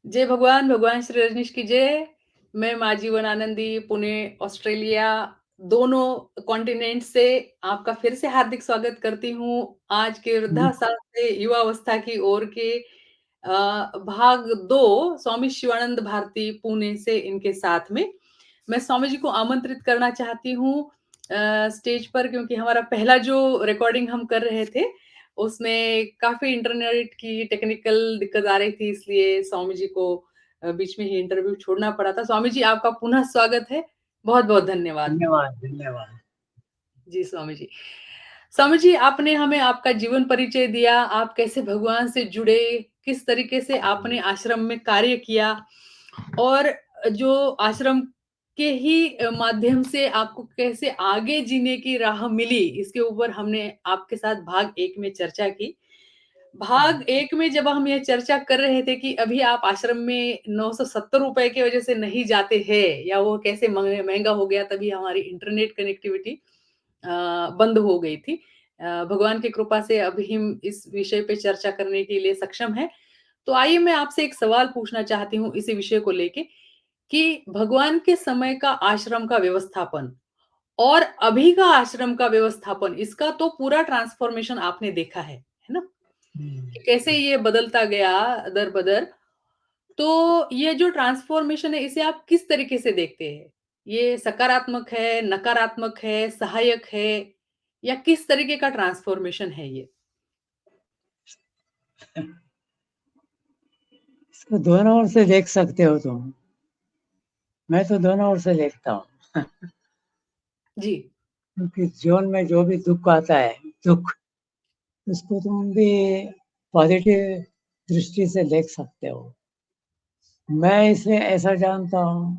जय भगवान, भगवान श्री रजनीश की जय। मैं माँ जीवन आनंदी, पुणे, ऑस्ट्रेलिया, दोनों कॉन्टिनेंट से आपका फिर से हार्दिक स्वागत करती हूँ। आज के जी, वृद्धावस्था से युवावस्था की ओर के भाग 2 स्वामी शिवानंद भारती पुणे से इनके साथ में। मैं स्वामी जी को आमंत्रित करना चाहती हूँ स्टेज पर क्योंकि हमारा पहला जो रिकॉर्डिंग हम कर रहे थे, उसमें काफ़ी इंटरनेट की टेक्निकल दिक्कत आ रही थी, इसलिए स्वामी जी को बीच में ही इंटरव्यू छोड़ना पड़ा था। स्वामी जी, आपका पुनः स्वागत है। बहुत-बहुत धन्यवाद। धन्यवाद, धन्यवाद। जी, स्वामी जी। स्वामी जी, आपने हमें आपका जीवन परिचय दिया, आप कैसे भगवान से जुड़े, किस तरीके से आपने आश्रम में कार्य किया और जो आश्रम के ही माध्यम से आपको कैसे आगे जीने की राह मिली, इसके ऊपर हमने आपके साथ भाग 1 में चर्चा की। भाग 1 में जब हम ये चर्चा कर रहे थे कि अभी आप आश्रम में ₹970 की वजह से नहीं जाते हैं या वो कैसे महँगा हो गया, तभी हमारी इंटरनेट कनेक्टिविटी बंद हो गई थी। भगवान की कृपा से अभी हम इस विषय पे चर्चा करने के लिए सक्षम हैं। तो आइए मैं आपसे एक सवाल पूछना चाहती हूँ इसी विषय को लेके कि भगवान के समय का आश्रम का व्यवस्थापन और अभी का आश्रम का व्यवस्थापन, इसका तो पूरा ट्रांसफॉर्मेशन आपने देखा है ना? हुँ, कि कैसे ये बदलता गया दर-बदर। तो ये जो ट्रांसफॉर्मेशन है, इसे आप किस तरीके से देखते हैं? ये सकारात्मक है, नकारात्मक है, सहायक है या किस तरीके का ट्रांसफॉर्मेशन है ये? इसको दोनों ओर से देख सकते हो तुम। मैं तो दोनों ओर से देखता हूँ। जी, क्योंकि जीवन में जो भी दुःख आता है, दुःख, उसको तुम भी पॉज़िटिव दृष्टि से देख सकते हो। मैं इसे ऐसा जानता हूँ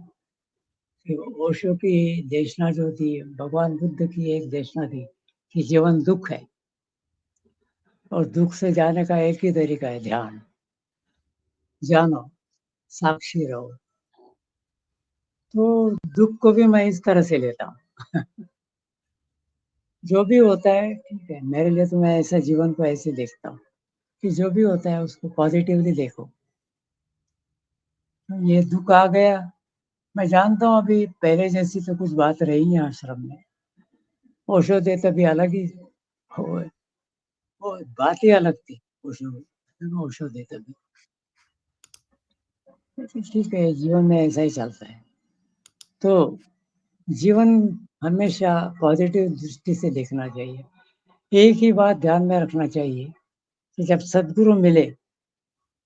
कि ओशो की देशना जो थी, भगवान बुद्ध की एक देशना थी कि जीवन दुःख है और दुःख से जाने का एक ही तरीका है ध्यान। जानो, साक्षी रहो। तो दुःख को भी मैं इस तरह से लेता हूँ। जो भी होता है ठीक है, मेरे लिए तो मैं ऐसा जीवन को ऐसे देखता हूँ कि जो भी होता है उसको पॉजिटिवली देखो। तो ये दुःख आ गया, मैं जानता हूँ अभी पहले जैसी तो कुछ बात रही नहीं आश्रम में। ओशो थे तभी अलग ही वो वो बात ही अलग थी। ओशो ओशो थे तभी। लेकिन ठीक है, जीवन में ऐसा ही चलता है। तो जीवन हमेशा पॉजिटिव दृष्टि से देखना चाहिए। एक ही बात ध्यान में रखना चाहिए कि जब सद्गुरु मिले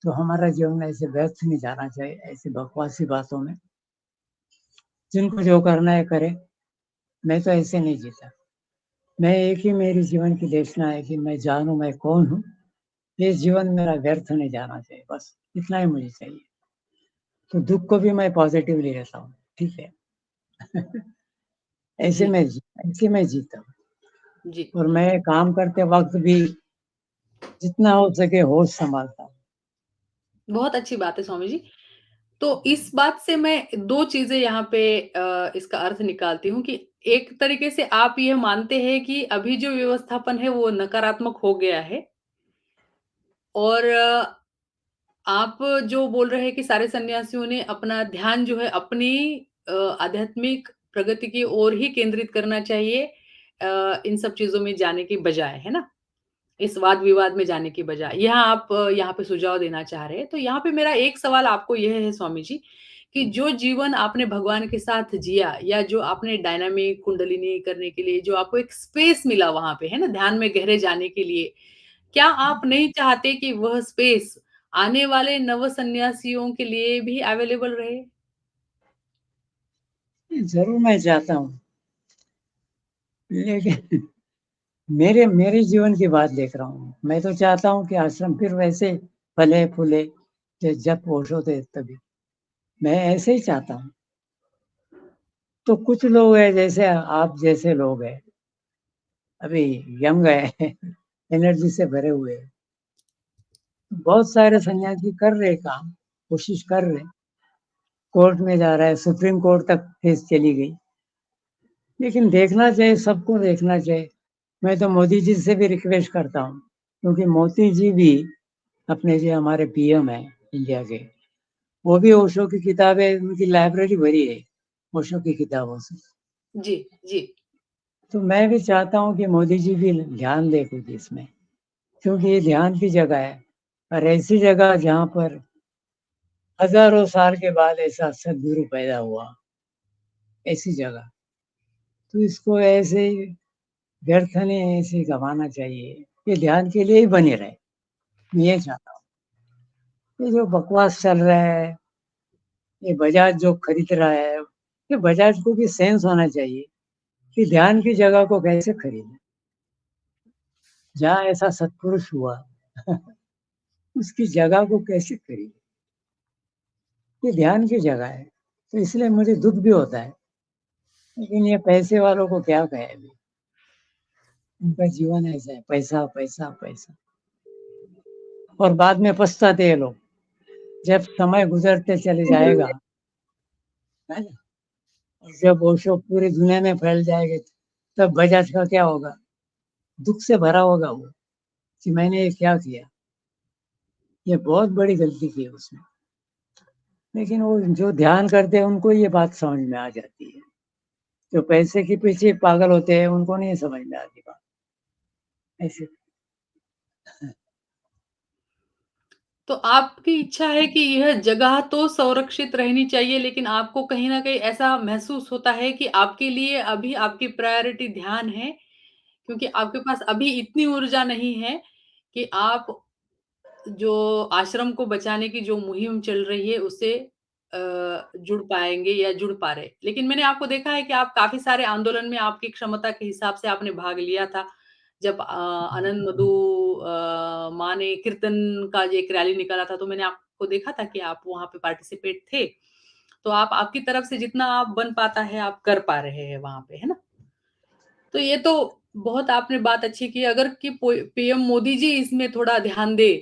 तो हमारा जीवन ऐसे व्यर्थ नहीं जाना चाहिए ऐसी बकवासी बातों में। जिनको जो करना है करे, मैं तो ऐसे नहीं जीता। मैं एक ही मेरी जीवन की देशना है कि मैं जानूँ मैं कौन हूँ। ये जीवन मेरा व्यर्थ नहीं जाना चाहिए, बस इतना ही मुझे चाहिए। तो दुःख को भी मैं पॉज़िटिवली लेता हूँ, ठीक है। जी, ऐसे मैं जीता हूँ जी। और मैं काम करते वक़्त भी जितना हो सके होश सँभालता हूँ। बहुत अच्छी बात है स्वामी जी। तो इस बात से मैं 2 चीज़ें यहाँ पे इसका अर्थ निकालती हूँ कि एक तरीके से आप ये मानते हैं कि अभी जो व्यवस्थापन है वो नकारात्मक हो गया है और आप जो बोल रहे हैं कि सारे सन्यासियों ने अपना ध्यान जो है अपनी आध्यात्मिक प्रगति की ओर ही केंद्रित करना चाहिए इन सब चीज़ों में जाने की बजाय, है ना? इस वाद-विवाद में जाने की बजाय। यहाँ आप यहाँ पे सुझाव देना चाह रहे हैं। तो यहाँ पे मेरा एक सवाल आपको यह है स्वामी जी, कि जो जीवन आपने भगवान के साथ जिया या जो आपने डायनामिक कुंडलिनी करने के लिए जो आपको एक स्पेस मिला वहाँ पे, है ना? ध्यान में गहरे जाने के लिए, क्या आप नहीं चाहते कि वह स्पेस आने वाले नव सन्यासियों के लिए भी अवेलेबल रहे? ज़रूर मैं चाहता हूँ, लेकिन मेरे मेरे जीवन की बात देख रहा हूँ। मैं तो चाहता हूँ कि आश्रम फिर वैसे फले-फूले जब ओशो थे तभी। मैं ऐसे ही चाहता हूँ। तो कुछ लोग हैं जैसे आप जैसे लोग हैं, अभी यंग है, एनर्जी से भरे हुए हैं। बहुत सारे सन्यासी कर रहे काम, कोशिश कर रहे। कोर्ट में जा रहा है, सुप्रीम कोर्ट तक केस चली गई। लेकिन देखना चाहिए, सबको देखना चाहिए। मैं तो मोदी जी से भी रिक्वेस्ट करता हूँ, क्योंकि मोदी जी भी अपने जो हमारे पीएम हैं इंडिया के, वो भी ओशो की किताबें, उनकी लाइब्रेरी भरी है ओशो की किताबों से। जी, जी। तो मैं भी चाहता हूँ कि मोदी जी भी ध्यान दें कुछ इसमें, क्योंकि ये ध्यान की जगह है और ऐसी जगह जहाँ पर हज़ारों साल के बाद ऐसा सद्गुरु पैदा हुआ, ऐसी जगह। तो इसको ऐसे ही व्यर्थ नहीं ऐसे ही गँवाना चाहिए, ये ध्यान के लिए ही बने रहे, मैं ये चाहता हूँ। ये जो बकवास चल रहा है, ये बजाज जो खरीद रहा है, ये बजाज को भी सेंस होना चाहिए कि ध्यान की जगह को कैसे खरीदें। जहाँ ऐसा सत्पुरुष हुआ उसकी जगह को कैसे खरीदें? ये ध्यान की जगह है, तो इसलिए मुझे दुःख भी होता है, लेकिन ये पैसे वालों को क्या कहें अभी, उनका जीवन ऐसा है, पैसा, पैसा, पैसा और बाद में पछताते हैं लोग, जब समय गुज़रते चले जाएगा, है ना? और जब ओशो पूरी दुनिया में फैल जाएँगे, तब बजाज का क्या होगा? दुःख से भरा होगा वो, कि मैंने ये क्या किया? ये बहुत बड़ी गलती की है उसने। लेकिन वो जो ध्यान करते हैं उनको ये बात समझ में आ जाती है। जो पैसे के पीछे पागल होते हैं उनको नहीं समझ में आती बात। ऐसे तो आपकी इच्छा है कि यह जगह तो संरक्षित रहनी चाहिए, लेकिन आपको कहीं न कहीं ऐसा महसूस होता है कि आपके लिए अभी आपकी प्रायोरिटी ध्यान है, क्योंकि आपके पास अभी इतनी ऊर्जा नहीं है कि आप जो आश्रम को बचाने की जो मुहिम चल रही है, उससे जुड़ पाएँगे या जुड़ पा रहे। लेकिन मैंने आपको देखा है कि आप काफ़ी सारे आंदोलन में आपकी क्षमता के हिसाब से आपने भाग लिया था। जब आनंद मधु माँ ने कीर्तन का जो एक रैली निकाला था, तो मैंने आपको देखा था कि आप वहाँ पे पार्टिसिपेट थे। तो आप आपकी तरफ से जितना आप बन पाता है, आप कर पा रहे हैं वहाँ पे, है ना? तो ये तो बहुत आपने बात अच्छी की, अगर कि पीएम मोदी जी इसमें थोड़ा ध्यान दें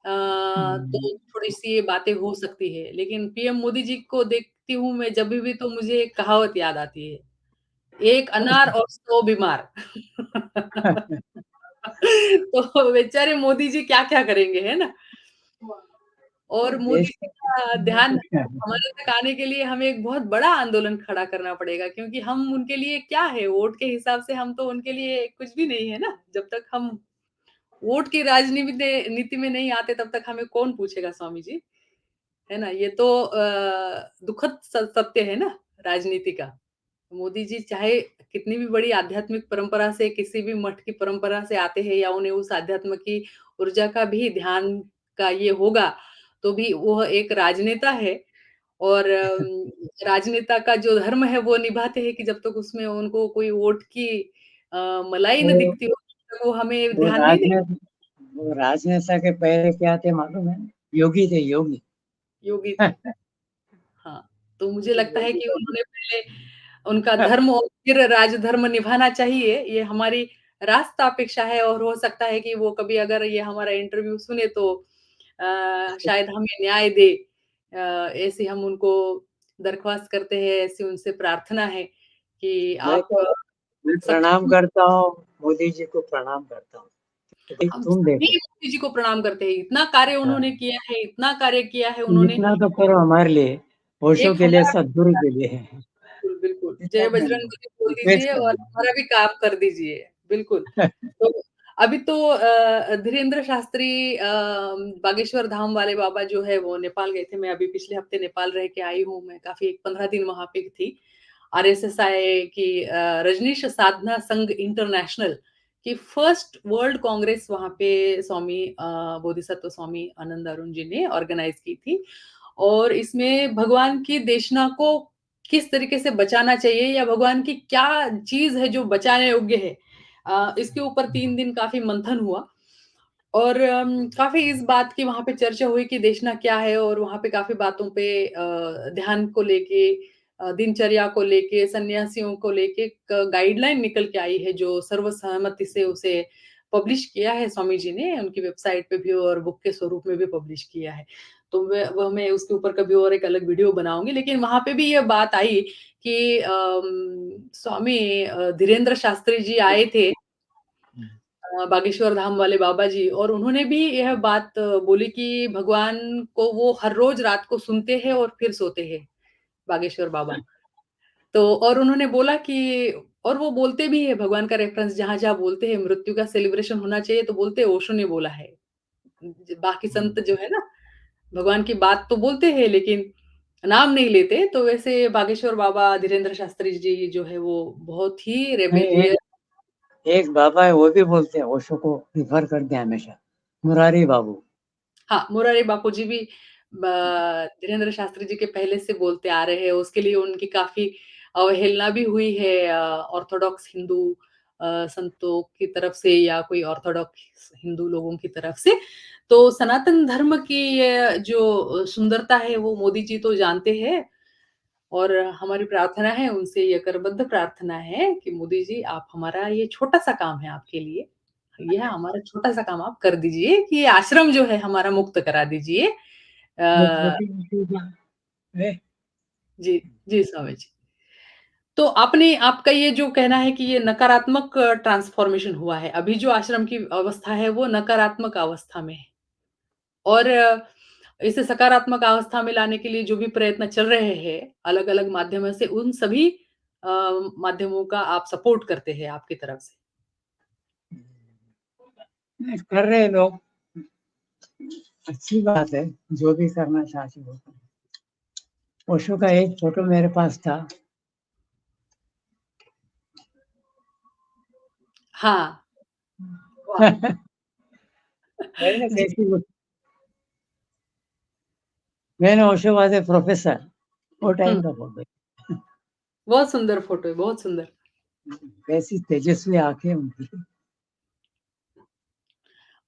तो थोड़ी-सी ये बातें हो सकती है। लेकिन पीएम मोदी जी को देखती हूँ मैं जभी भी तो मुझे एक कहावत याद आती है, "एक अनार और 100 बीमार।" तो बेचारे मोदी जी क्या-क्या करेंगे, है ना? और मोदी देश जी का का ध्यान हमारे तक आने के लिए हमें एक बहुत बड़ा आंदोलन खड़ा करना पड़ेगा, क्योंकि हम उनके लिए क्या है, वोट के हिसाब से हम तो उनके लिए कुछ भी नहीं है ना। जब तक हम वोट की नीति में नहीं आते तब तक हमें कौन पूछेगा स्वामी जी, है ना? ये तो दुखद सत्य है ना राजनीति का। मोदी जी चाहे कितनी भी बड़ी आध्यात्मिक परंपरा से, किसी भी मठ की परंपरा से आते हैं या उन्हें उस आध्यात्म की ऊर्जा का भी ध्यान का ये होगा, तो भी वह एक राजनेता है और राजनेता का जो धर्म है वो निभाते हैं कि जब तक उसमें उनको कोई वोट की मलाई वो ना दिखती हो, तब तक वो हमें वो ध्यान नहीं देंगे। राजनेता वो राजनेता के पहले क्या थे मालूम है? योगी थे, योगी। योगी थे। हाँ, तो मुझे लगता है योगी कि का उन्होंने पहले उनका धर्म और फिर राजधर्म निभाना चाहिए, ये हमारी रास्ता अपेक्षा है और हो सकता है कि वो कभी अगर ये हमारा इंटरव्यू सुने तो शायद हमें न्याय दे। ऐसी हम उनको दरख्वास्त करते हैं, ऐसी उनसे प्रार्थना है कि मैं आप तो मैं प्रणाम सक्षम करता हूँ, मोदी जी को प्रणाम करता हूँ। तो भाई हम तुम सभी देखो, मोदी जी को प्रणाम करते हैं, इतना कार्य उन्होंने हाँ, किया है, इतना कार्य किया है उन्होंने, इतना तो करो हमारे लिए, ओशो एक के लिए, हमारा सद्गुरु के लिए। बिल्कुल, बिल्कुल। इतना जय कर दो, बजरंग बली बोल रिक्वेस्ट दीजिए कर और दो। हमारा भी काम कर दीजिए। बिल्कुल। तो अभी तो धीरेन्द्र शास्त्री बागेश्वर धाम वाले बाबा जो है वो नेपाल गए थे। मैं अभी पिछले हफ्ते नेपाल रह के आई हूँ। मैं काफ़ी 15 दिन वहाँ पे थी। आरएसएसआई की रजनीश साधना संघ इंटरनेशनल की फर्स्ट वर्ल्ड कांग्रेस वहाँ पे स्वामी बोधिसत्व स्वामी आनंद अरुण जी ने ऑर्गेनाइज़ की थी। और इसमें भगवान की देशना को किस तरीके से बचाना चाहिए या भगवान की क्या चीज़ है जो बचाने योग्य है। इसके ऊपर 3 दिन काफ़ी मंथन हुआ और काफ़ी इस बात की वहाँ पे चर्चा हुई कि देशना क्या है और वहाँ पे काफ़ी बातों पे ध्यान को लेके दिनचर्या को लेके, सन्यासियों को लेके एक गाइडलाइन निकल के आई है जो सर्वसहमति से उसे पब्लिश किया है स्वामी जी ने, उनकी वेबसाइट पे भी और बुक के स्वरूप में भी पब्लिश किया है। तो वह मैं उसके ऊपर कभी और एक अलग वीडियो बनाऊँगी, लेकिन वहाँ पे भी ये बात आई कि स्वामी धीरेन्द्र शास्त्री जी आए थे बागेश्वर धाम वाले बाबा जी और उन्होंने भी यह बात बोली कि भगवान को वो हर रोज़ रात को सुनते हैं और फिर सोते हैं, बागेश्वर बाबा। तो और उन्होंने बोला कि और वो बोलते भी हैं भगवान का रेफ़रेंस जहाँ-जहाँ बोलते हैं मृत्यु का सेलिब्रेशन होना चाहिए तो बोलते हैं ओशो ने बोला है। बाकी संत जो है ना, भगवान की बात तो बोलते हैं लेकिन नाम नहीं लेते, तो वैसे बागेश्वर बाबा, धीरेन्द्र शास्त्री जी जो है वो बहुत ही नहीं, रेबेलियस। एक बाबा है वो भी बोलते हैं, ओशो को रिफ़र करते हैं हमेशा, मुरारी बाबू। हाँ, मुरारी बापू जी भी ब धीरेन्द्र शास्त्री जी के पहले से बोलते आ रहे हैं, उसके लिए उनकी काफ़ी अवहेलना भी हुई है ऑर्थोडॉक्स हिंदू संतों की तरफ से या कोई ऑर्थोडॉक्स हिंदू लोगों की तरफ से। तो सनातन धर्म की ये जो सुंदरता है वो मोदी जी तो जानते हैं और हमारी प्रार्थना है उनसे ये करबद्ध प्रार्थना है कि मोदी जी आप हमारा ये छोटा-सा काम है आपके लिए, यह हमारा छोटा-सा काम आप कर दीजिए कि ये आश्रम जो है हमारा मुक्त करा दीजिए। वो अ, छोटी-मोटी बात है। जी, जी स्वामी जी। तो आपने आपका ये जो कहना है कि ये नकारात्मक ट्रांसफॉर्मेशन हुआ है, अभी जो आश्रम की अवस्था है वो नकारात्मक अवस्था में है और इसे सकारात्मक अवस्था में लाने के लिए जो भी प्रयत्न चल रहे हैं, अलग-अलग माध्यमों से उन सभी अ, माध्यमों का आप सपोर्ट करते हैं आपकी तरफ से। नहीं, कर रहे हैं लोग, अच्छी बात है, जो भी करना चाहते वो करें। ओशो का एक फ़ोटो मेरे पास था। हाँ, वाह! मैंने जी, कैसी वो मैंने ओशो वाज़ ए प्रोफ़ेसर, वो हुँ, टाइम का फ़ोटो है। बहुत सुंदर फ़ोटो है, बहुत सुंदर। कैसी तेजस्वी आँखें उनकी।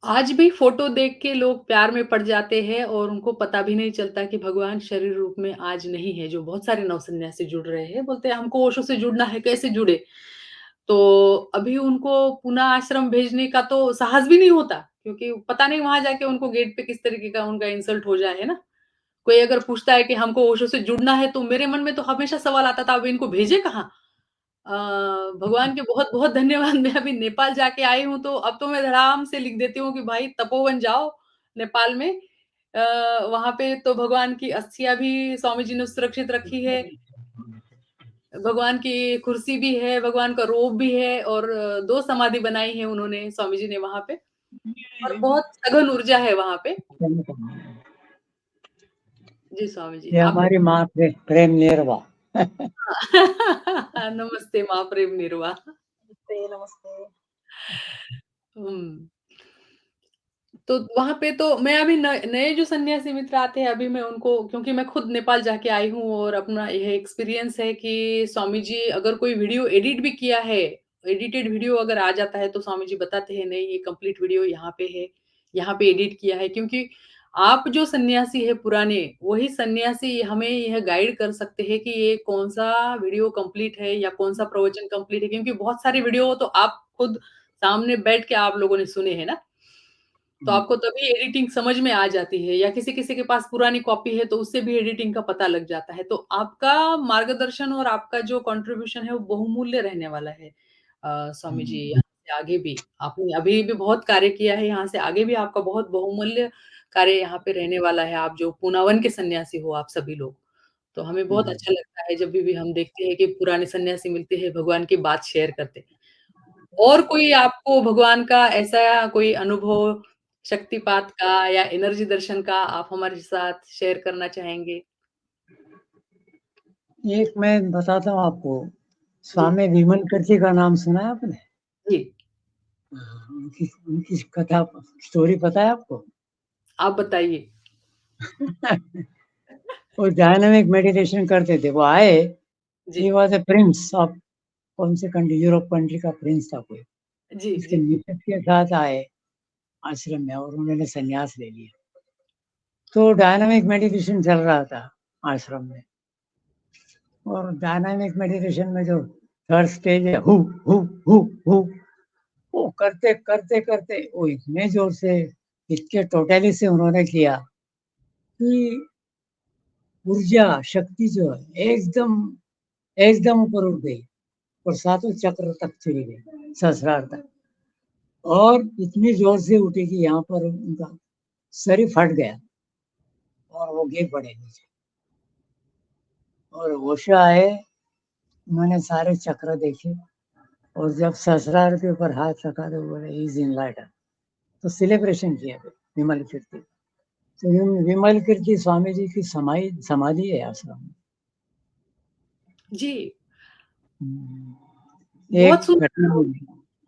आज भी फ़ोटो देख के लोग प्यार में पड़ जाते हैं और उनको पता भी नहीं चलता कि भगवान शरीर रूप में आज नहीं है, जो बहुत सारे नवसन्यासी जुड़ रहे हैं, बोलते हैं हमको ओशो से जुड़ना है, कैसे जुड़े? तो अभी उनको पुनः आश्रम भेजने का तो साहस भी नहीं होता, क्योंकि पता नहीं वहाँ जाके उनको गेट पे किस तरीके का उनका इंसल्ट हो जाए, है ना? कोई अगर पूछता है कि हमको ओशो से जुड़ना है, तो मेरे मन में तो हमेशा सवाल आता था, अब इनको भेजें कहाँ? अ, भगवान के बहुत-बहुत धन्यवाद मैं अभी नेपाल जाके आई हूँ, तो अब तो मैं आराम से लिख देती हूँ कि भाई तपोवन जाओ नेपाल में। अ, वहाँ पे तो भगवान की अस्थियाँ भी स्वामी जी ने सुरक्षित रखी है। भगवान की कुर्सी भी है, भगवान का रोब भी है और 2 समाधि बनाई है उन्होंने स्वामी जी ने वहाँ पे और बहुत सघन ऊर्जा है वहाँ पे। जी, स्वामी जी, ये आप हमारी माँ प्रेम निरवा। नमस्ते माँ प्रेम निर्वाह। नमस्ते, नमस्ते। हुँ। तो वहाँ पे तो मैं अभी न नए जो सन्यासी मित्र आते हैं, अभी मैं उनको क्योंकि मैं खुद नेपाल जाके आई हूँ और अपना यह एक्सपीरियंस है कि स्वामी जी अगर कोई वीडियो एडिट भी किया है, एडिटेड वीडियो अगर आ जाता है, तो स्वामी जी बताते हैं, "नहीं, ये कंप्लीट वीडियो यहाँ पे है, यहाँ पे एडिट किया है।" क्योंकि आप जो सन्यासी हैं पुराने, वही सन्यासी हमें यह गाइड कर सकते हैं कि ये कौन-सा वीडियो कंप्लीट है या कौन-सा प्रवचन कंप्लीट है, क्योंकि बहुत सारे वीडियो तो आप खुद सामने बैठ के आप लोगों ने सुने हैं ना। तो आपको तभी एडिटिंग समझ में आ जाती है या किसी-किसी के पास पुरानी कॉपी है तो उससे भी एडिटिंग का पता लग जाता है। तो आपका मार्गदर्शन और आपका जो कंट्रीब्यूशन है वो बहुमूल्य रहने वाला है। स्वामी जी यहाँ से आगे भी आपने अभी भी बहुत कार्य किया है, यहाँ से आगे भी आपका बहुत बहुमूल्य कार्य यहाँ पे रहने वाला है। आप जो पुनावन के सन्यासी हो आप सभी लोग। तो हमें बहुत अच्छा लगता है जब भी हम देखते हैं कि पुराने सन्यासी मिलते हैं, भगवान की बात शेयर करते हैं। और कोई आपको भगवान का ऐसा कोई अनुभव शक्तिपात का या एनर्जी दर्शन का आप हमारे साथ शेयर करना चाहेंगे? एक मैं बताता हूँ आपको, जी, स्वामी विमलकर जी का नाम सुना है आपने? जी, हाँ, उनकी उनकी कथा स्टोरी पता है आपको? आप बताइए। वो डायनामिक मेडिटेशन करते थे। वो आए, जी, he was a prince of कौन से कंट्री, यूरोप कंट्री का प्रिंस था कोई। जी, उसके जी, मिसेज़ के साथ आए आश्रम में और उन्होंने संन्यास ले लिया। तो डायनामिक मेडिटेशन चल रहा था आश्रम में और डायनामिक मेडिटेशन में जो थर्ड स्टेज है, हू, वो करते वो इतने ज़ोर से, इतने टोटली से उन्होंने किया कि ऊर्जा, शक्ति जो है एकदम एकदम ऊपर उठ गई और सातों चक्र तक चली गई, सहस्रार तक। और इतनी जोर से उठी कि यहाँ पर उनका सर ही फट गया और वो गिर पड़े नीचे। और होश आए, उन्होंने सारे चक्र देखे और जब ससुराल के ऊपर हाथ रखा तो बोले इज इनलाइटन, तो सेलिब्रेशन किया विमल कीर्ति। तो विमल कीर्ति स्वामी जी की समाधि है आश्रम में। जी, बहुत एक सुंदर। घटना हुई।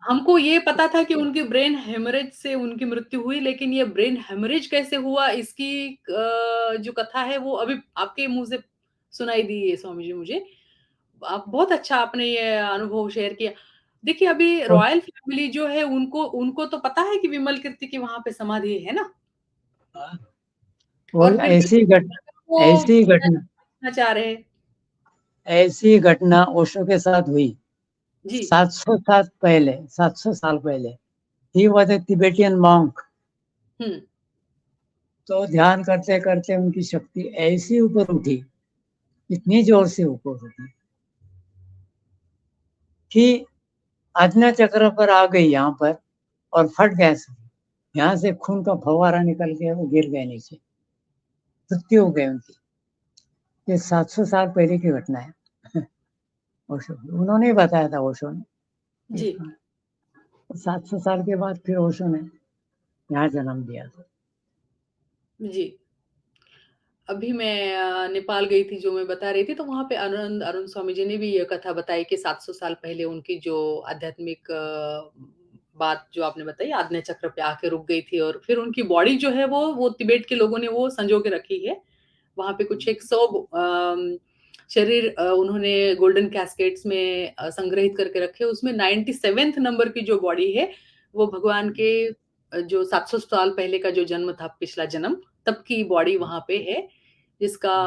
हमको ये पता था कि उनकी ब्रेन हेमरेज से उनकी मृत्यु हुई, लेकिन ये ब्रेन हेमरेज कैसे हुआ इसकी जो कथा है वो अभी आपके मुँह से सुनाई दी है स्वामी जी मुझे। आप बहुत अच्छा आपने ये अनुभव शेयर किया। देखिए अभी और, रॉयल फैमिली जो है उनको उनको तो पता है कि विमल कीर्ति की वहाँ पे समाधि है ना? और और फिर भी वो ऐसी घटना करना चाह रहे हैं। ऐसी घटना ओशो के साथ हुई जी। 700 साल पहले। He was a Tibetan monk. हुँ। तो ध्यान करते करते उनकी शक्ति ऐसी ऊपर उठी, इतनी जोर से ऊपर उठी कि आज्ञा चक्र पर आ गई यहाँ पर और फट गया सर। यहाँ से खून का फव्वारा निकल के वो गिर गए नीचे, मृत्यु हो गई उनकी। ये 700 साल पहले की घटना है। ओशो उन्होंने ही बताया था, ओशो ने। जी। 700 साल के बाद फिर ओशो ने यहाँ जन्म दिया था। जी। अभी मैं नेपाल गई थी जो मैं बता रही थी, तो वहाँ पे आनंद अरुण स्वामी जी ने भी ये कथा बताई कि 700 साल पहले उनकी जो आध्यात्मिक बात जो आपने बताई आज्ञा चक्र पे आके रुक गई थी और फिर उनकी बॉडी जो है वो तिब्बत के लोगों ने वो संजो के रखी है। वहाँ पे कुछ 100 शरीर उन्होंने गोल्डन कैस्केट्स में संग्रहित करके रखे। उसमें 97th नंबर की जो बॉडी है, वो भगवान के जो 700 साल पहले का जो जन्म था, पिछला जन्म, तब की बॉडी वहाँ पे है, जिसका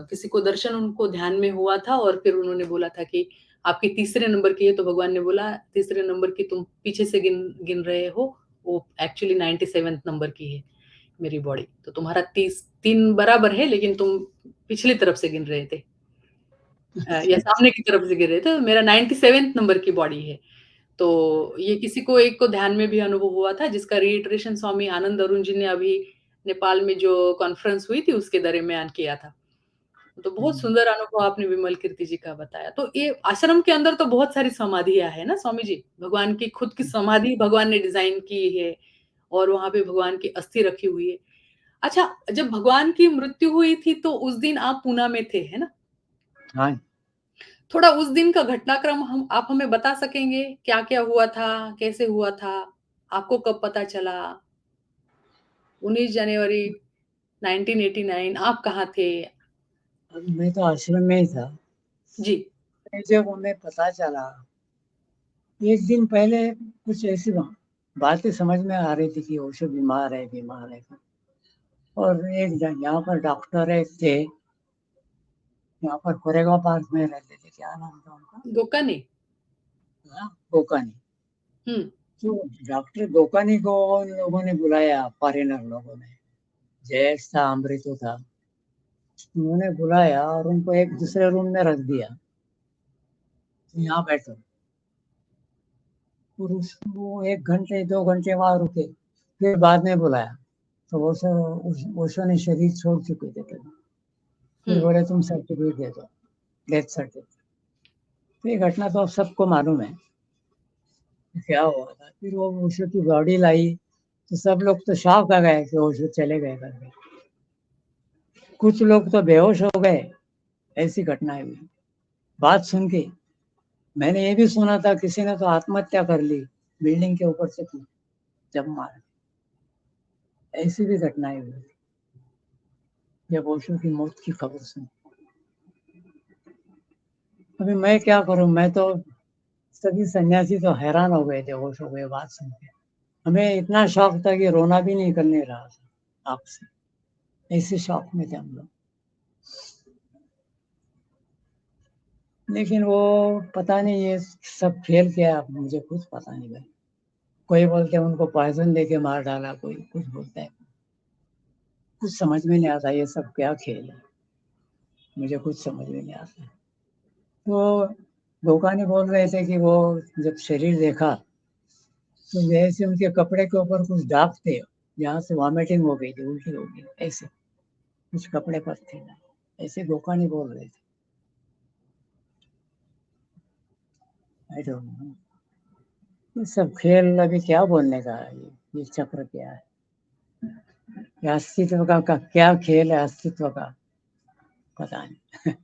किसी को दर्शन उनको ध्यान में हुआ था और फिर उन्होंने बोला था कि आपकी तीसरे नंबर की है, तो भगवान ने बोला तीसरे नंबर की तुम पीछे से गिन गिन रहे हो, वो एक्चुअली 97th नंबर की है मेरी बॉडी, तो तुम्हारा 3 बराबर है लेकिन तुम पिछली तरफ से गिन रहे थे। या सामने की तरफ से गिर रहे थे, तो मेरा 97th नंबर की बॉडी है। तो ये किसी को एक को ध्यान में भी अनुभव हुआ था, जिसका रिइटरेशन स्वामी आनंद अरुण जी ने अभी नेपाल में जो कॉन्फ्रेंस हुई थी उसके दरमियान किया था। तो बहुत सुंदर अनुभव आपने विमल कीर्ति जी का बताया। तो ये आश्रम के अंदर तो बहुत सारी समाधियाँ हैं ना स्वामी जी? भगवान की खुद की समाधि भगवान ने डिज़ाइन की है और वहाँ पे भगवान की अस्थि रखी हुई है। अच्छा, जब भगवान की मृत्यु हुई थी तो उस दिन आप पूना में थे, है ना? हाँ, थोड़ा उस दिन का घटनाक्रम हम आप हमें बता सकेंगे? क्या-क्या हुआ था? कैसे हुआ था? आपको कब पता चला? 19 जनवरी 1989 आप कहाँ थे? अब मैं तो आश्रम में ही था। जी। जब हमें पता चला, एक दिन पहले कुछ ऐसी बातें समझ में आ रही थी कि ओशो बीमार है, बीमार है। और एक यहाँ पर डॉक्टर एक थे, यहाँ पर कोरेगांव पार्क में रहते थे, क्या नाम था उनका? गोकानी? हाँ, गोकानी। हुँ। तो डॉक्टर गोकानी को उन लोगों ने बुलाया, फॉरेनर लोगों ने। जयेश था, अमृतो था, उन्होंने बुलाया और उनको एक दूसरे रूम में रख दिया, तो यहाँ बैठो। और वो 1 घंटे 2 घंटे वहां रुके, फिर बाद में बुलाया। तो ओशो ने शरीर छोड़ चुके थे तभी। फिर हुँ। बोले तुम सर्टिफिकेट दे दो, डेथ सर्टिफिकेट। तो ये घटना तो अब सबको मालूम है क्या हुआ था। फिर वो ओशो की बॉडी लाई, तो सब लोग तो शॉक आ गए कि ओशो चले गए करके। कुछ लोग तो बेहोश हो गए, ऐसी घटनाएं हुई बात सुन के। मैंने ये भी सुना था किसी ने तो आत्महत्या कर ली, बिल्डिंग के ऊपर से जब मारा। ऐसी भी घटनाएं हुई जब ओशो की मौत की खबर सुनी। अभी मैं क्या करूं, मैं तो सभी सन्यासी तो हैरान हो गए थे ओशो को ये बात सुन के। हमें इतना शौक था कि रोना भी नहीं करने रहा था आपसे, ऐसे शौक में थे हम लोग। लेकिन वो पता नहीं ये सब खेल क्या, अब मुझे कुछ पता नहीं भाई। कोई बोलते हैं उनको पॉइजन देके मार डाला, कोई कुछ बोलता है। कुछ समझ में नहीं आता ये सब क्या खेल है, मुझे कुछ समझ में नहीं आता। तो दुकानी बोल रहे थे कि वो जब शरीर देखा तो जैसे उनके कपड़े के ऊपर कुछ दाग थे, जहाँ से वॉमिटिंग हो गई थी, उल्टी हो गई, ऐसे कुछ कपड़े पर थे ना, ऐसे गोकानी बोल रहे थे। आई डोंट नो, ये सब खेल अभी क्या बोलने का है, ये चक्र क्या है, ये अस्तित्व का क्या खेल है, अस्तित्व का पता नहीं।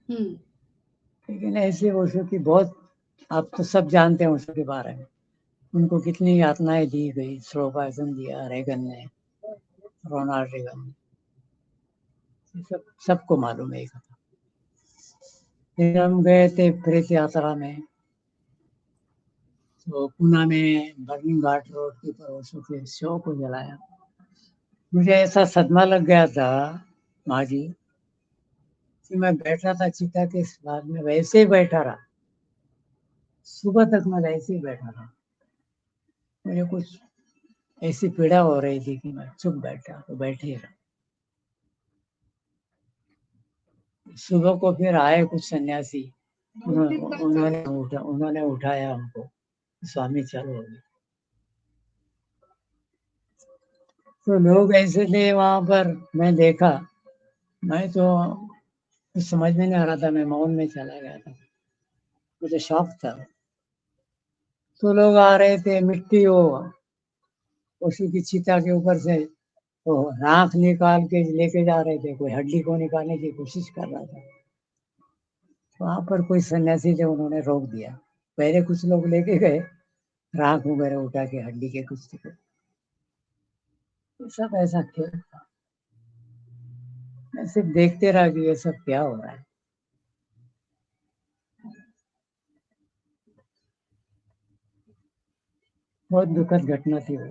हुँ। लेकिन ऐसे ओशो की बहुत, आप तो सब जानते हैं ओशो के बारे में, उनको कितनी यातनाएं दी गई, स्लो पॉइजन दिया रेगन ने, रोनाल्ड रेगन ने, ये सब सबको मालूम है ये कथा। फिर हम गए थे प्रेत यात्रा में, तो पूना में बर्निंग घाट रोड के ऊपर ओशो के शव को जलाया। मुझे ऐसा सदमा लग गया था माँ जी, कि मैं बैठा था चिता के बाद में, वैसे ही बैठा रहा, सुबह तक मैं वैसे ही बैठा रहा। मुझे कुछ ऐसी पीड़ा हो रही थी कि मैं चुप बैठा, तो बैठे ही रहा। सुबह को फिर आए कुछ सन्यासी, उन्होंने उठाया हमको, स्वामी चलो अभी। तो लोग ऐसे थे वहां पर, मैं देखा, मैं तो कुछ समझ में नहीं आ रहा था, मैं मौन में चला गया था, मुझे शौक था। तो लोग आ रहे थे, मिट्टी वो उसी की चिता के ऊपर से वो राख निकाल के लेके जा रहे थे, कोई हड्डी को निकालने की कोशिश कर रहा था। वहां पर कोई सन्यासी थे, उन्होंने रोक दिया। पहले कुछ लोग लेके गए राख वगैरह उठा के, हड्डी के कुछ टुकड़े, ये सब ऐसा खेल था। मैं सिर्फ देखते रहा कि ये सब क्या हो रहा है। बहुत दुखद घटना थी वो,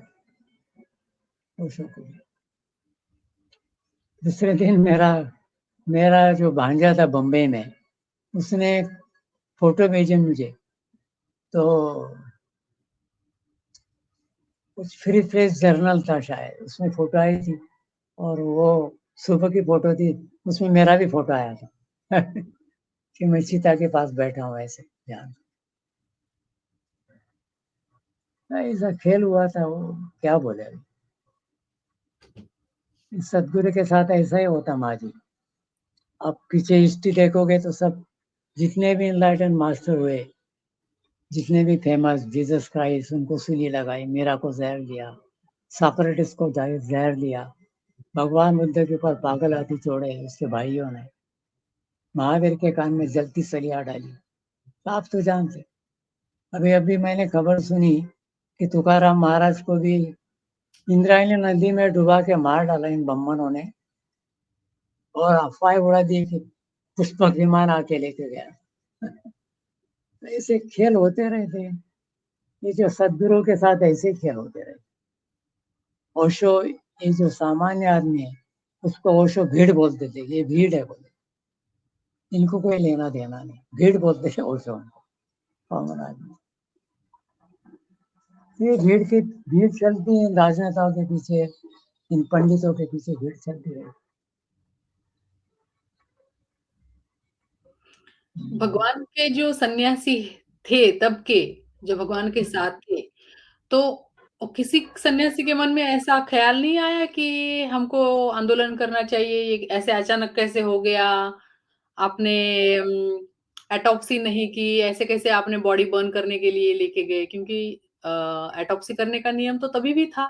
ओशो की। दूसरे दिन मेरा मेरा जो भांजा था बम्बई में, उसने फोटो भेजे मुझे, तो कुछ फ्री प्रेस जर्नल था शायद, उसमें फोटो आई थी, और वो सुबह की फोटो थी, उसमें मेरा भी फोटो आया था। कि मैं चिता के पास बैठा हूँ ऐसे ध्यान। ऐसा खेल हुआ था वो, क्या बोले अभी। सदगुरु के साथ ऐसा ही होता माँ जी। आप पीछे हिस्ट्री देखोगे तो सब जितने भी इनलाइटन मास्टर हुए, जितने भी फेमस, जीसस क्राइस्ट, उनको सूली लगाई, मीरा को जहर दिया, साक्रेटिस को जहर दिया, भगवान बुद्ध के ऊपर पागल हाथी छोड़े उसके भाइयों ने, महावीर के कान में जलती सलिया डाली, आप तो जानते। अभी अभी मैंने खबर सुनी कि तुकाराम महाराज को भी इंद्रायणी नदी में डुबा के मार डाला इन बम्मनों ने, और अफवाह उड़ा दी कि पुष्पक विमान आके लेके गया। ऐसे खेल होते रहते हैं, ये जो सदगुरु के साथ ऐसे खेल होते रहते। ओशो, ये जो सामान्य आदमी है, उसको ओशो भीड़ बोलते थे, ये भीड़ है बोले, इनको कोई लेना देना नहीं, भीड़ बोलते थे ओशो उनको, कॉमन आदमी। ये भीड़ चलती है इन राजनेताओं के पीछे, इन पंडितों के पीछे भीड़ चलती रहती। भगवान के जो सन्यासी थे तब के, जो भगवान के साथ थे, तो किसी सन्यासी के मन में ऐसा ख्याल नहीं आया कि हमको आंदोलन करना चाहिए, ये ऐसे अचानक कैसे हो गया? आपने ऑटोप्सी नहीं की, ऐसे कैसे आपने बॉडी बर्न करने के लिए लेके गए? क्योंकि ऑटोप्सी करने का नियम तो तभी भी था।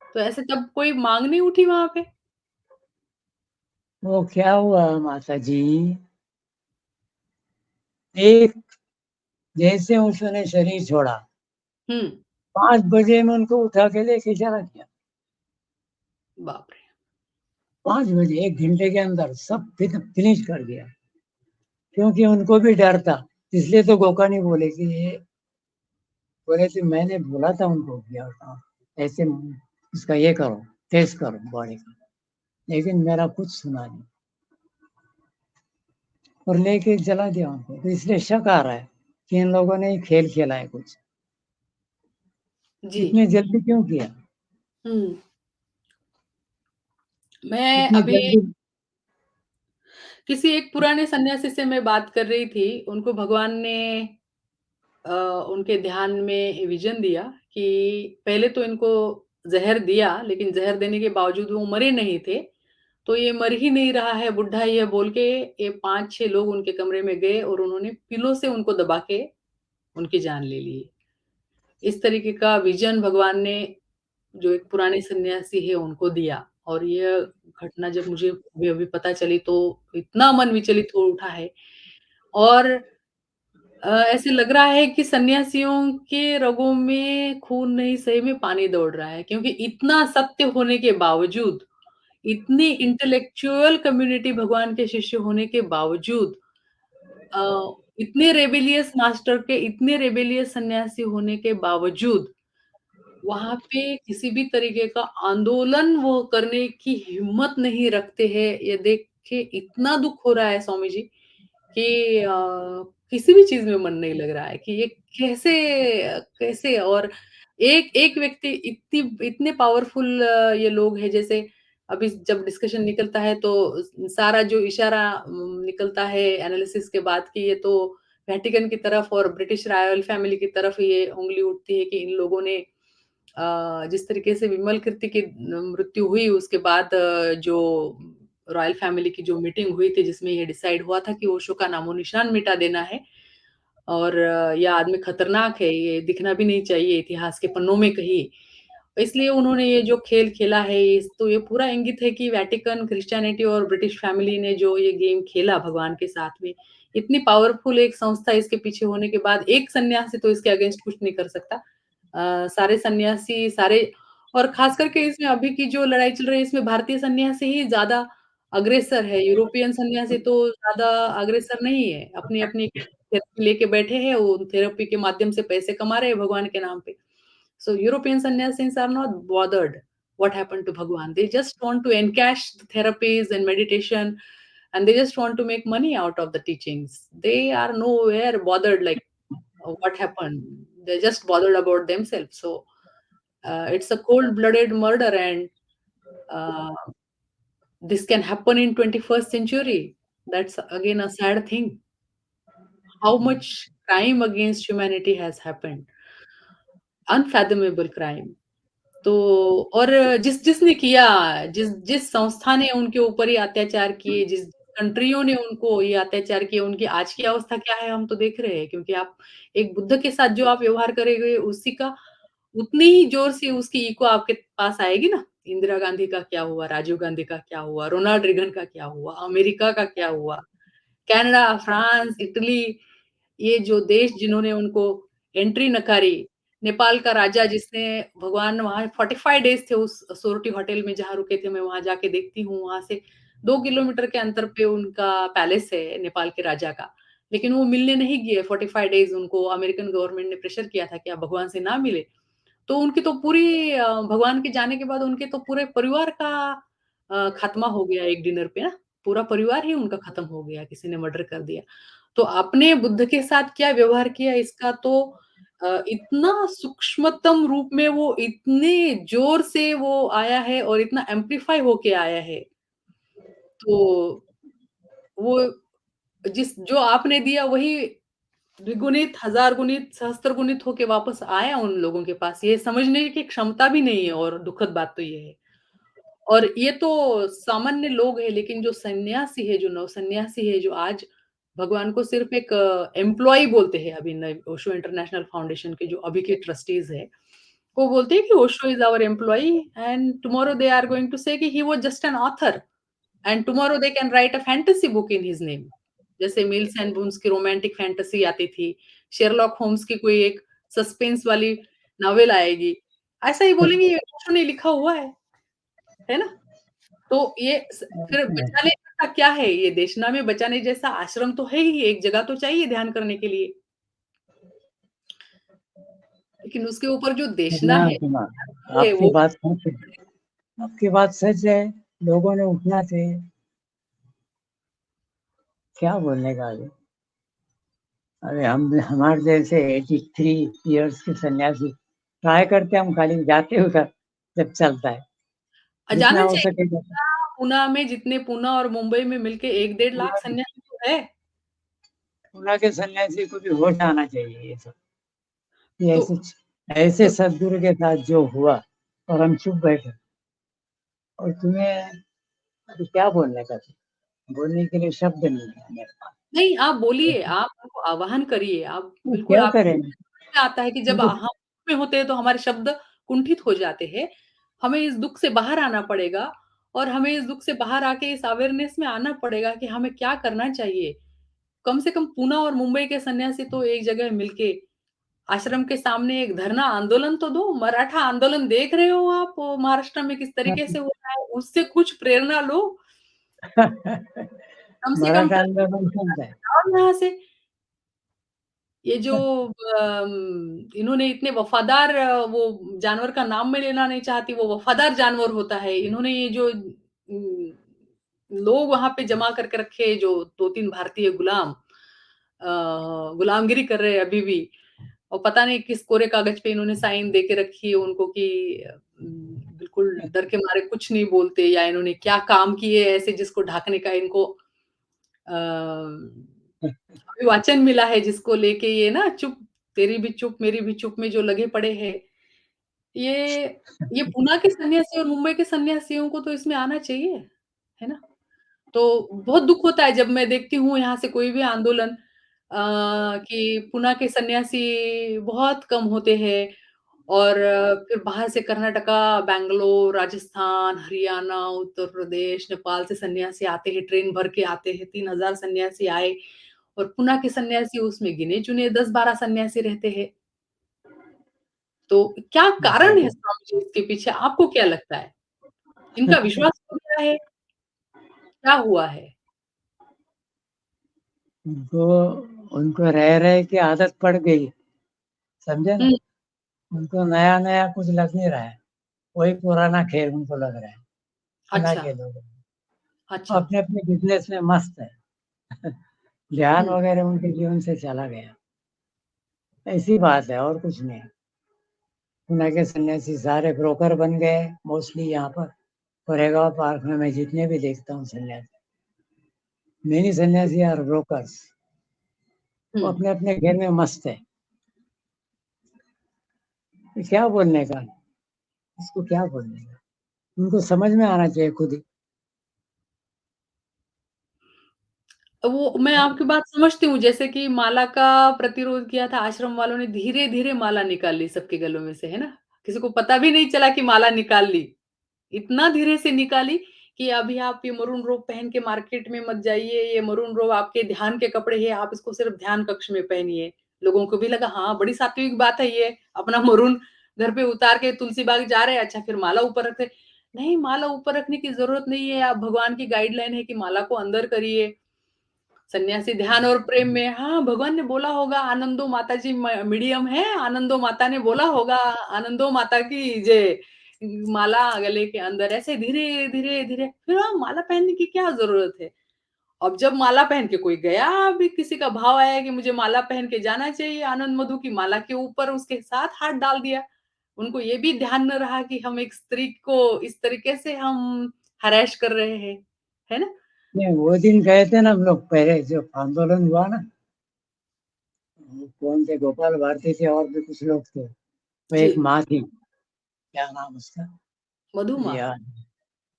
तो ऐसे तब कोई माँग नहीं उठी वहाँ पे? वो क्या हुआ माता जी, एक जैसे उसने शरीर छोड़ा, हुँ, 5 बजे में उनको उठा के लेके चला गया। बाप रे! 5 बजे, 1 घंटे के अंदर सब फिनिश कर दिया, क्योंकि उनको भी डर था। इसलिए तो गोकानी बोले कि ये, बोले थे, मैंने बोला था उनको किया था ऐसे, इसका ये करो, टेस्ट करो बॉडी का, लेकिन मेरा कुछ सुना नहीं, और लेके जला दिया उनको। तो इसलिए शक आ रहा है कि इन लोगों ने खेल खेला है कुछ, जी। इतनी जल्दी क्यों किया, हुँ। मैं इतनी अभी जल्दी। किसी एक पुराने सन्यासी से मैं बात कर रही थी, उनको भगवान ने उनके ध्यान में विज़न दिया कि पहले तो इनको ज़हर दिया, लेकिन ज़हर देने के बावजूद वो मरे नहीं थे। तो ये मर ही नहीं रहा है बुड्ढा ये बोल के ये 5-6 लोग उनके कमरे में गए और उन्होंने पिलो से उनको दबा के उनकी जान ले ली। इस तरीके का विज़न भगवान ने जो एक पुराने सन्यासी है उनको दिया और ये घटना जब मुझे अभी-अभी पता चली तो इतना मन विचलित हो उठा है और ऐसे लग रहा है कि सन्यासियों के रगों में खून नहीं सही में पानी दौड़ रहा है क्योंकि इतना सत्य होने के बावजूद, इतनी इंटेलेक्चुअल कम्युनिटी भगवान के शिष्य होने के बावजूद अ, इतने रेबेलियस मास्टर के इतने रेबेलियस सन्यासी होने के बावजूद वहाँ पे किसी भी तरीके का आंदोलन वो करने की हिम्मत नहीं रखते हैं। ये देख के इतना दुःख हो रहा है स्वामी जी कि किसी भी चीज़ में मन नहीं लग रहा है कि ये कैसे कैसे और एक एक व्यक्ति इतने पावरफुल ये लोग हैं जैसे अभी जब डिस्कशन निकलता है तो सारा जो इशारा निकलता है एनालिसिस के बाद कि ये तो वेटिकन की तरफ और ब्रिटिश रॉयल फैमिली की तरफ ये उँगली उठती है कि इन लोगों ने जिस तरीके से विमल कीर्ति की मृत्यु हुई उसके बाद जो रॉयल फैमिली की जो मीटिंग हुई थी जिसमें ये डिसाइड हुआ था कि ओशो का नामो-निशान मिटा देना है और ये आदमी खतरनाक है, ये दिखना भी नहीं चाहिए इतिहास के पन्नों में कहीं। इसलिए उन्होंने ये जो खेल खेला है इस तो ये पूरा इंगित है कि वेटिकन, क्रिश्चियनिटी और ब्रिटिश फैमिली ने जो ये गेम खेला भगवान के साथ में, इतनी पावरफुल एक संस्था इसके पीछे होने के बाद एक सन्यासी तो इसके अगेंस्ट कुछ नहीं कर सकता। सारे सन्यासी सारे और ख़ास करके इसमें अभी की जो लड़ाई चल रही है इसमें भारतीय सन्यासी ही ज़्यादा अग्रेसर है, यूरोपियन सन्यासी तो ज़्यादा अग्रेसर नहीं है। अपनी-अपनी थेरेपी लेके बैठे हैं, वो थेरेपी के माध्यम से पैसे कमा रहे हैं भगवान के नाम पे। So European sannyasis are not bothered what happened to Bhagwan. They just want to encash the therapies and meditation and they just want to make money out of the teachings. They are nowhere bothered like what happened. They're just bothered about themselves. So it's a cold-blooded murder and uh, this can happen in 21st century. That's again a sad thing. How much crime against humanity has happened. Unfathomable crime. तो और जिसने किया, जिस जिस संस्था ने उनके ऊपर ये अत्याचार किए, जिस कंट्रियों ने उनको ये अत्याचार किए, उनकी आज की अवस्था क्या है हम तो देख रहे हैं क्योंकि आप एक बुद्ध के साथ जो आप व्यवहार करेंगे उसी का उतनी ही ज़ोर से उसकी इको आपके पास आएगी ना। इंदिरा गांधी का क्या हुआ, राजीव गांधी का क्या हुआ, रोनाल्ड रीगन का क्या हुआ, अमेरिका का क्या हुआ, कनाडा, फ्रांस, इटली ये जो देश जिन्होंने उनको एंट्री नकारी, नेपाल का राजा जिसने भगवान वहाँ 45 डेज़ थे उस सोरठी होटल में जहाँ रुके थे, मैं वहाँ जाके देखती हूँ, वहाँ से 2 किलोमीटर के अंतर पे उनका पैलेस है नेपाल के राजा का। लेकिन वो मिलने नहीं गए 45 डेज़ उनको अमेरिकन गवर्नमेंट ने प्रेशर किया था कि आप भगवान से ना मिले। तो उनकी तो पूरी भगवान के जाने के बाद उनके तो पूरे परिवार का खात्मा हो गया एक डिनर पे ना, पूरा परिवार ही उनका खत्म हो गया, किसी ने मर्डर कर दिया। तो आपने बुद्ध के साथ क्या व्यवहार किया इसका तो इतना सूक्ष्मतम रूप में वो इतने ज़ोर से वो आया है और इतना एम्प्लीफाई होके आया है। तो वो जो आपने दिया वही द्विगुणित, हज़ार गुणित, सहस्त्र गुणित होके वापस आया उन लोगों के पास। ये समझने की क्षमता भी नहीं है और दुखद बात तो ये है। और ये तो सामान्य लोग हैं, लेकिन जो सन्यासी है, जो नवसन्यासी है, जो आज भगवान को सिर्फ़ एक एम्प्लॉयी बोलते हैं अभी न ओशो इंटरनेशनल फाउंडेशन के जो अभी के ट्रस्टीज़ हैं। वो बोलते हैं कि Osho is our employee and tomorrow they are going to say कि he was just an author and tomorrow they can write a fantasy book in his name. जैसे मिल्स एंड बुन्स की रोमांटिक फैंटेसी आती थी, Sherlock Holmes की कोई एक suspense वाली novel आएगी। ऐसा ही बोलेंगे ये ओशो ने लिखा हुआ है ना? तो ये फिर बचाने जैसा क्या है? ये देशना में बचाने जैसा आश्रम तो है ही, एक जगह तो चाहिए ध्यान करने के लिए। लेकिन उसके ऊपर जो देशना कितना है, सुना, ये आपकी वो बात सच है, आपकी बात सच है, लोगों ने उठना चाहिए। क्या बोलने का अभी? अरे हम हमारे जैसे 83 इयर्स के सन्यासी ट्राई करते हम खाली जाते उधर जब चलता है, जितना जाना हो चाहिए। सके पूना में जितने पूना और मुंबई में मिलके 1 डेढ़ लाख पूना सन्यासी तो है। पूना के सन्यासी को भी होश आना चाहिए ये सब। कि तो ऐसे तो सदगुरु के साथ जो हुआ और हम चुप बैठे और तुम्हें अभी क्या बोलने का था? बोलने के लिए शब्द नहीं है मेरे पास। नहीं, आप बोलिए, आप उनको आह्वान करिए, आप तो बिल्कुल क्या आप करें? आता है कि जब उनको हम में होते हैं तो हमारे शब्द कुंठित हो जाते हैं। हमें इस दुःख से बाहर आना पड़ेगा और हमें इस दुःख से बाहर आके इस अवेयरनेस में आना पड़ेगा कि हमें क्या करना चाहिए। कम से कम पूना और मुंबई के सन्यासी तो एक जगह मिलके आश्रम के सामने एक धरना आंदोलन तो दो। मराठा आंदोलन देख रहे हो आप महाराष्ट्र में किस तरीके से हो रहा है, उससे कुछ प्रेरणा लो। कम से कम मराठा आंदोलन सुनता है। जाओ यहाँ से। ये जो इन्होंने इतने वफ़ादार वो जानवर का नाम मैं लेना नहीं चाहती, वो वफ़ादार जानवर होता है। इन्होंने ये जो लोग वहाँ पे जमा करके रखे जो 2-3 भारतीय गुलामगिरी कर रहे हैं अभी भी और पता नहीं किस कोरे कागज़ पे इन्होंने साइन दे के रखी है उनको कि बिल्कुल डर के मारे कुछ नहीं बोलते या इन्होंने क्या काम किए ऐसे जिसको ढाँकने का इनको अ अभिवाचन मिला है जिसको लेके ये ना चुप तेरी भी चुप मेरी भी चुप में जो लगे पड़े हैं, ये ये पूना के सन्यासी और मुंबई के सन्यासियों को तो इसमें आना चाहिए, है ना? तो बहुत दुःख होता है जब मैं देखती हूँ यहाँ से कोई भी आंदोलन कि पूना के सन्यासी बहुत कम होते हैं और फिर बाहर से कर्नाटका, बैंगलोर, राजस्थान, हरियाणा, उत्तर प्रदेश, नेपाल से सन्यासी आते हैं, ट्रेन भर के आते हैं, 3000 सन्यासी आए और पूना के सन्यासी उसमें गिने-चुने 10-12 सन्यासी रहते हैं। तो क्या कारण है देखो, स्वामी जी इसके पीछे? आपको क्या लगता है? इनका विश्वास हो गया है? क्या हुआ है? उनको उनको रह के आदत पड़ गई, समझे ना? हुँ, उनको नया-नया कुछ लग नहीं रहा है, वही पुराना खेल उनको लग रहा है, पुनः अच्छा, खेलोगे। अच्छा। अपने-अपने बिज़नेस में मस्त है, ध्यान हुँ, वगैरह उनके जीवन से चला गया, ऐसी बात है और कुछ नहीं। पुणे के सन्यासी सारे ब्रोकर बन गए मोस्टली यहाँ पर, कोरेगांव पार्क में मैं जितने भी देखता हूँ सन्यासी, मेनी सन्यासी आर ब्रोकर्स, हुँ। वो अपने-अपने घेर में मस्त है। तो क्या बोलने का? इसको क्या बोलने का? उनको समझ में आना चाहिए खुद ही। वो मैं आपकी बात समझती हूँ, जैसे कि माला का प्रतिरोध किया था आश्रम वालों ने, धीरे-धीरे माला निकाल ली सबके गलों में से, है ना? किसी को पता भी नहीं चला कि माला निकाल ली। इतना धीरे से निकाली कि अभी आप ये मरून रोब पहन के मार्केट में मत जाइए, ये मरून रोब आपके ध्यान के कपड़े हैं, आप इसको सिर्फ ध्यान कक्ष में पहनिए। लोगों को भी लगा हाँ, बड़ी सात्विक बात है ये, अपना मरून घर पे उतार के तुलसी बाग जा रहे हैं, अच्छा फिर माला ऊपर रखते नहीं, माला ऊपर रखने की ज़रूरत नहीं है, आप भगवान की गाइडलाइन है कि माला को अंदर करिए। सन्यासी ध्यान और प्रेम में हाँ, भगवान ने बोला होगा आनंदो माता जी मीडियम है, आनंदो माता ने बोला होगा आनंदो माता की जय। माला गले के अंदर ऐसे धीरे, धीरे, धीरे फिर हाँ, माला पहनने की क्या ज़रूरत है? अब जब माला पहन के कोई गया अभी किसी का भाव आया कि मुझे माला पहन के जाना चाहिए, आनंद मधु की माला के ऊपर उसके साथ हाथ डाल दिया। उनको ये भी ध्यान न रहा कि हम एक स्त्री को इस तरीके से हम हैरेस कर रहे हैं, है ना? नहीं, वो दिन गए थे ना हम लोग पहले जब आंदोलन हुआ ना, कौन थे गोपाल भारती थे और भी कुछ लोग थे। वो जी, एक माँ थी, क्या नाम उसका? मधु मुझे माँ, याद नहीं।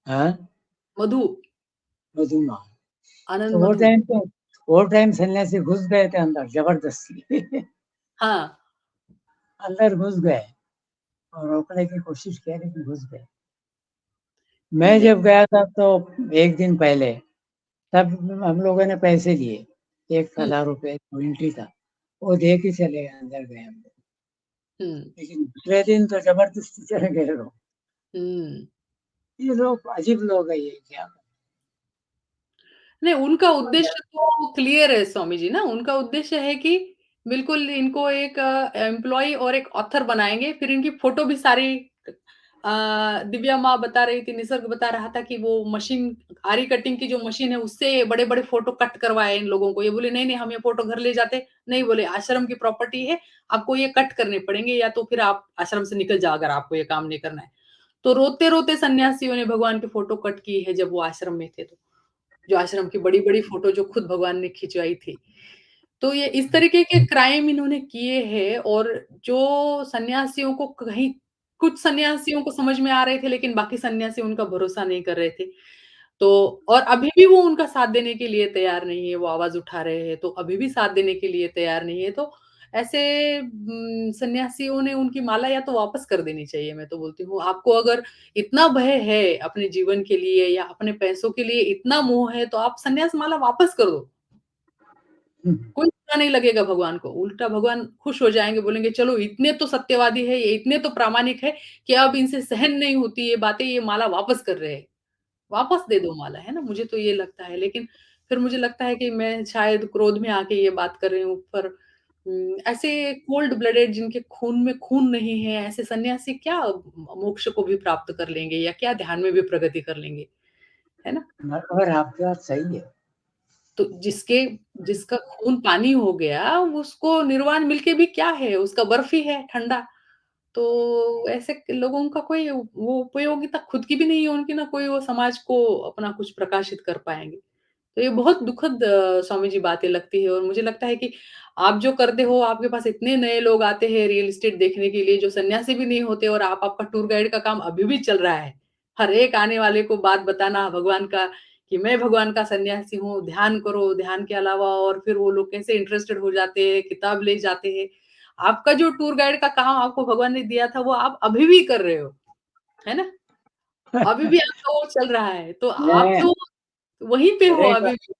हाँ? मधु, मधु माँ। आनंद तो मधु। वो टाइम सन्यासी घुस गए थे अंदर ज़बरदस्ती। हाँ, अंदर घुस गए और रोकने की कोशिश किया लेकिन घुस गए। नहीं मैं देख जब गया था तो 1 दिन पहले, तब हम लोगों ने पैसे दिए, हुँ, 1000 रुपए एंट्री था। वो दे के चले गए, अंदर गए हम लोग। हुँ, लेकिन दूसरे दिन तो ज़बरदस्ती चले गए लोग। हुँ। ये लोग अजीब लोग हैं ये क्या नहीं, उनका उद्देश्य तो क्लियर है स्वामी जी ना, उनका उद्देश्य है कि बिल्कुल इनको एक एम्प्लॉयी और एक ऑथर बनाएँगे, फिर इनकी फ़ोटो भी सारी दिव्या माँ बता रही थी, निसर्ग बता रहा था कि वो मशीन आरी कटिंग की जो मशीन है, उससे बड़े-बड़े फ़ोटो कट करवाए इन लोगों को। ये बोले, "नहीं-नहीं, हम ये फ़ोटो घर ले जाते।" नहीं बोले, "आश्रम की प्रॉपर्टी है, आपको ये कट करने पड़ेंगे या तो फिर आप आश्रम से निकल जाओ अगर आपको ये काम नहीं करना है।" तो रोते-रोते सन्यासियों ने भगवान की फ़ोटो कट की है जब वो आश्रम में थे तो। जो आश्रम की बड़ी-बड़ी फ़ोटो जो खुद भगवान ने खिंचवाई थी। तो ये इस तरीके के क्राइम इन्होंने किए हैं और जो सन्यासियों को कहीं कुछ सन्यासियों को समझ में आ रहे थे, लेकिन बाकी सन्यासी उनका भरोसा नहीं कर रहे थे। तो और अभी भी वो उनका साथ देने के लिए तैयार नहीं है, वो आवाज़ उठा रहे हैं, तो अभी भी साथ देने के लिए तैयार नहीं है। तो ऐसे सन्यासियों ने उनकी माला या तो वापस कर देनी चाहिए, मैं तो बोलती हूँ। आपको अगर इतना भय है अपने जीवन के लिए या अपने पैसों के लिए इतना मोह है, तो आप सन्यास माला वापस कर दो। हुँ, कोई बुरा नहीं लगेगा भगवान को, उल्टा भगवान खुश हो जाएँगे, बोलेंगे चलो इतने तो सत्यवादी है, ये इतने तो प्रामाणिक है कि अब इनसे सहन नहीं होती ये बातें, ये माला वापस कर रहे हैं। वापस दे दो माला, है ना? मुझे तो ये लगता है, लेकिन फिर मुझे लगता है कि मैं शायद क्रोध में आके ये बात कर रही हूँ, पर ऐसे कोल्ड ब्लडेड जिनके खून में खून नहीं है, ऐसे सन्यासी क्या मोक्ष को भी प्राप्त कर लेंगे या क्या ध्यान में भी प्रगति कर लेंगे, है ना? मगर आपकी बात सही है। तो जिसका खून पानी हो गया, उसको निर्वाण मिल के भी क्या है? उसका बर्फ ही है ठंडा। तो ऐसे लोगों का कोई वो उपयोगिता खुद की भी नहीं है उनकी, ना कोई वो समाज को अपना कुछ प्रकाशित कर पाएँगे। तो ये बहुत दुखद स्वामी जी बातें लगती है और मुझे लगता है कि आप जो करते हो, आपके पास इतने नए लोग आते हैं रियल एस्टेट देखने के लिए जो सन्यासी भी नहीं होते और आपका टूर गाइड का काम अभी भी चल रहा है। हर एक आने वाले को बात बताना भगवान का कि मैं भगवान का सन्यासी हूँ, ध्यान करो, ध्यान के अलावा और फिर वो लोग कैसे इंटरेस्टेड हो जाते हैं, किताब ले जाते हैं। आपका जो टूर गाइड का काम आपको भगवान ने दिया था, वो आप अभी भी कर रहे हो, है ना? अभी भी आपका वो चल रहा है, तो आप मैं तो वहीं पे हो मेरे अभी भी।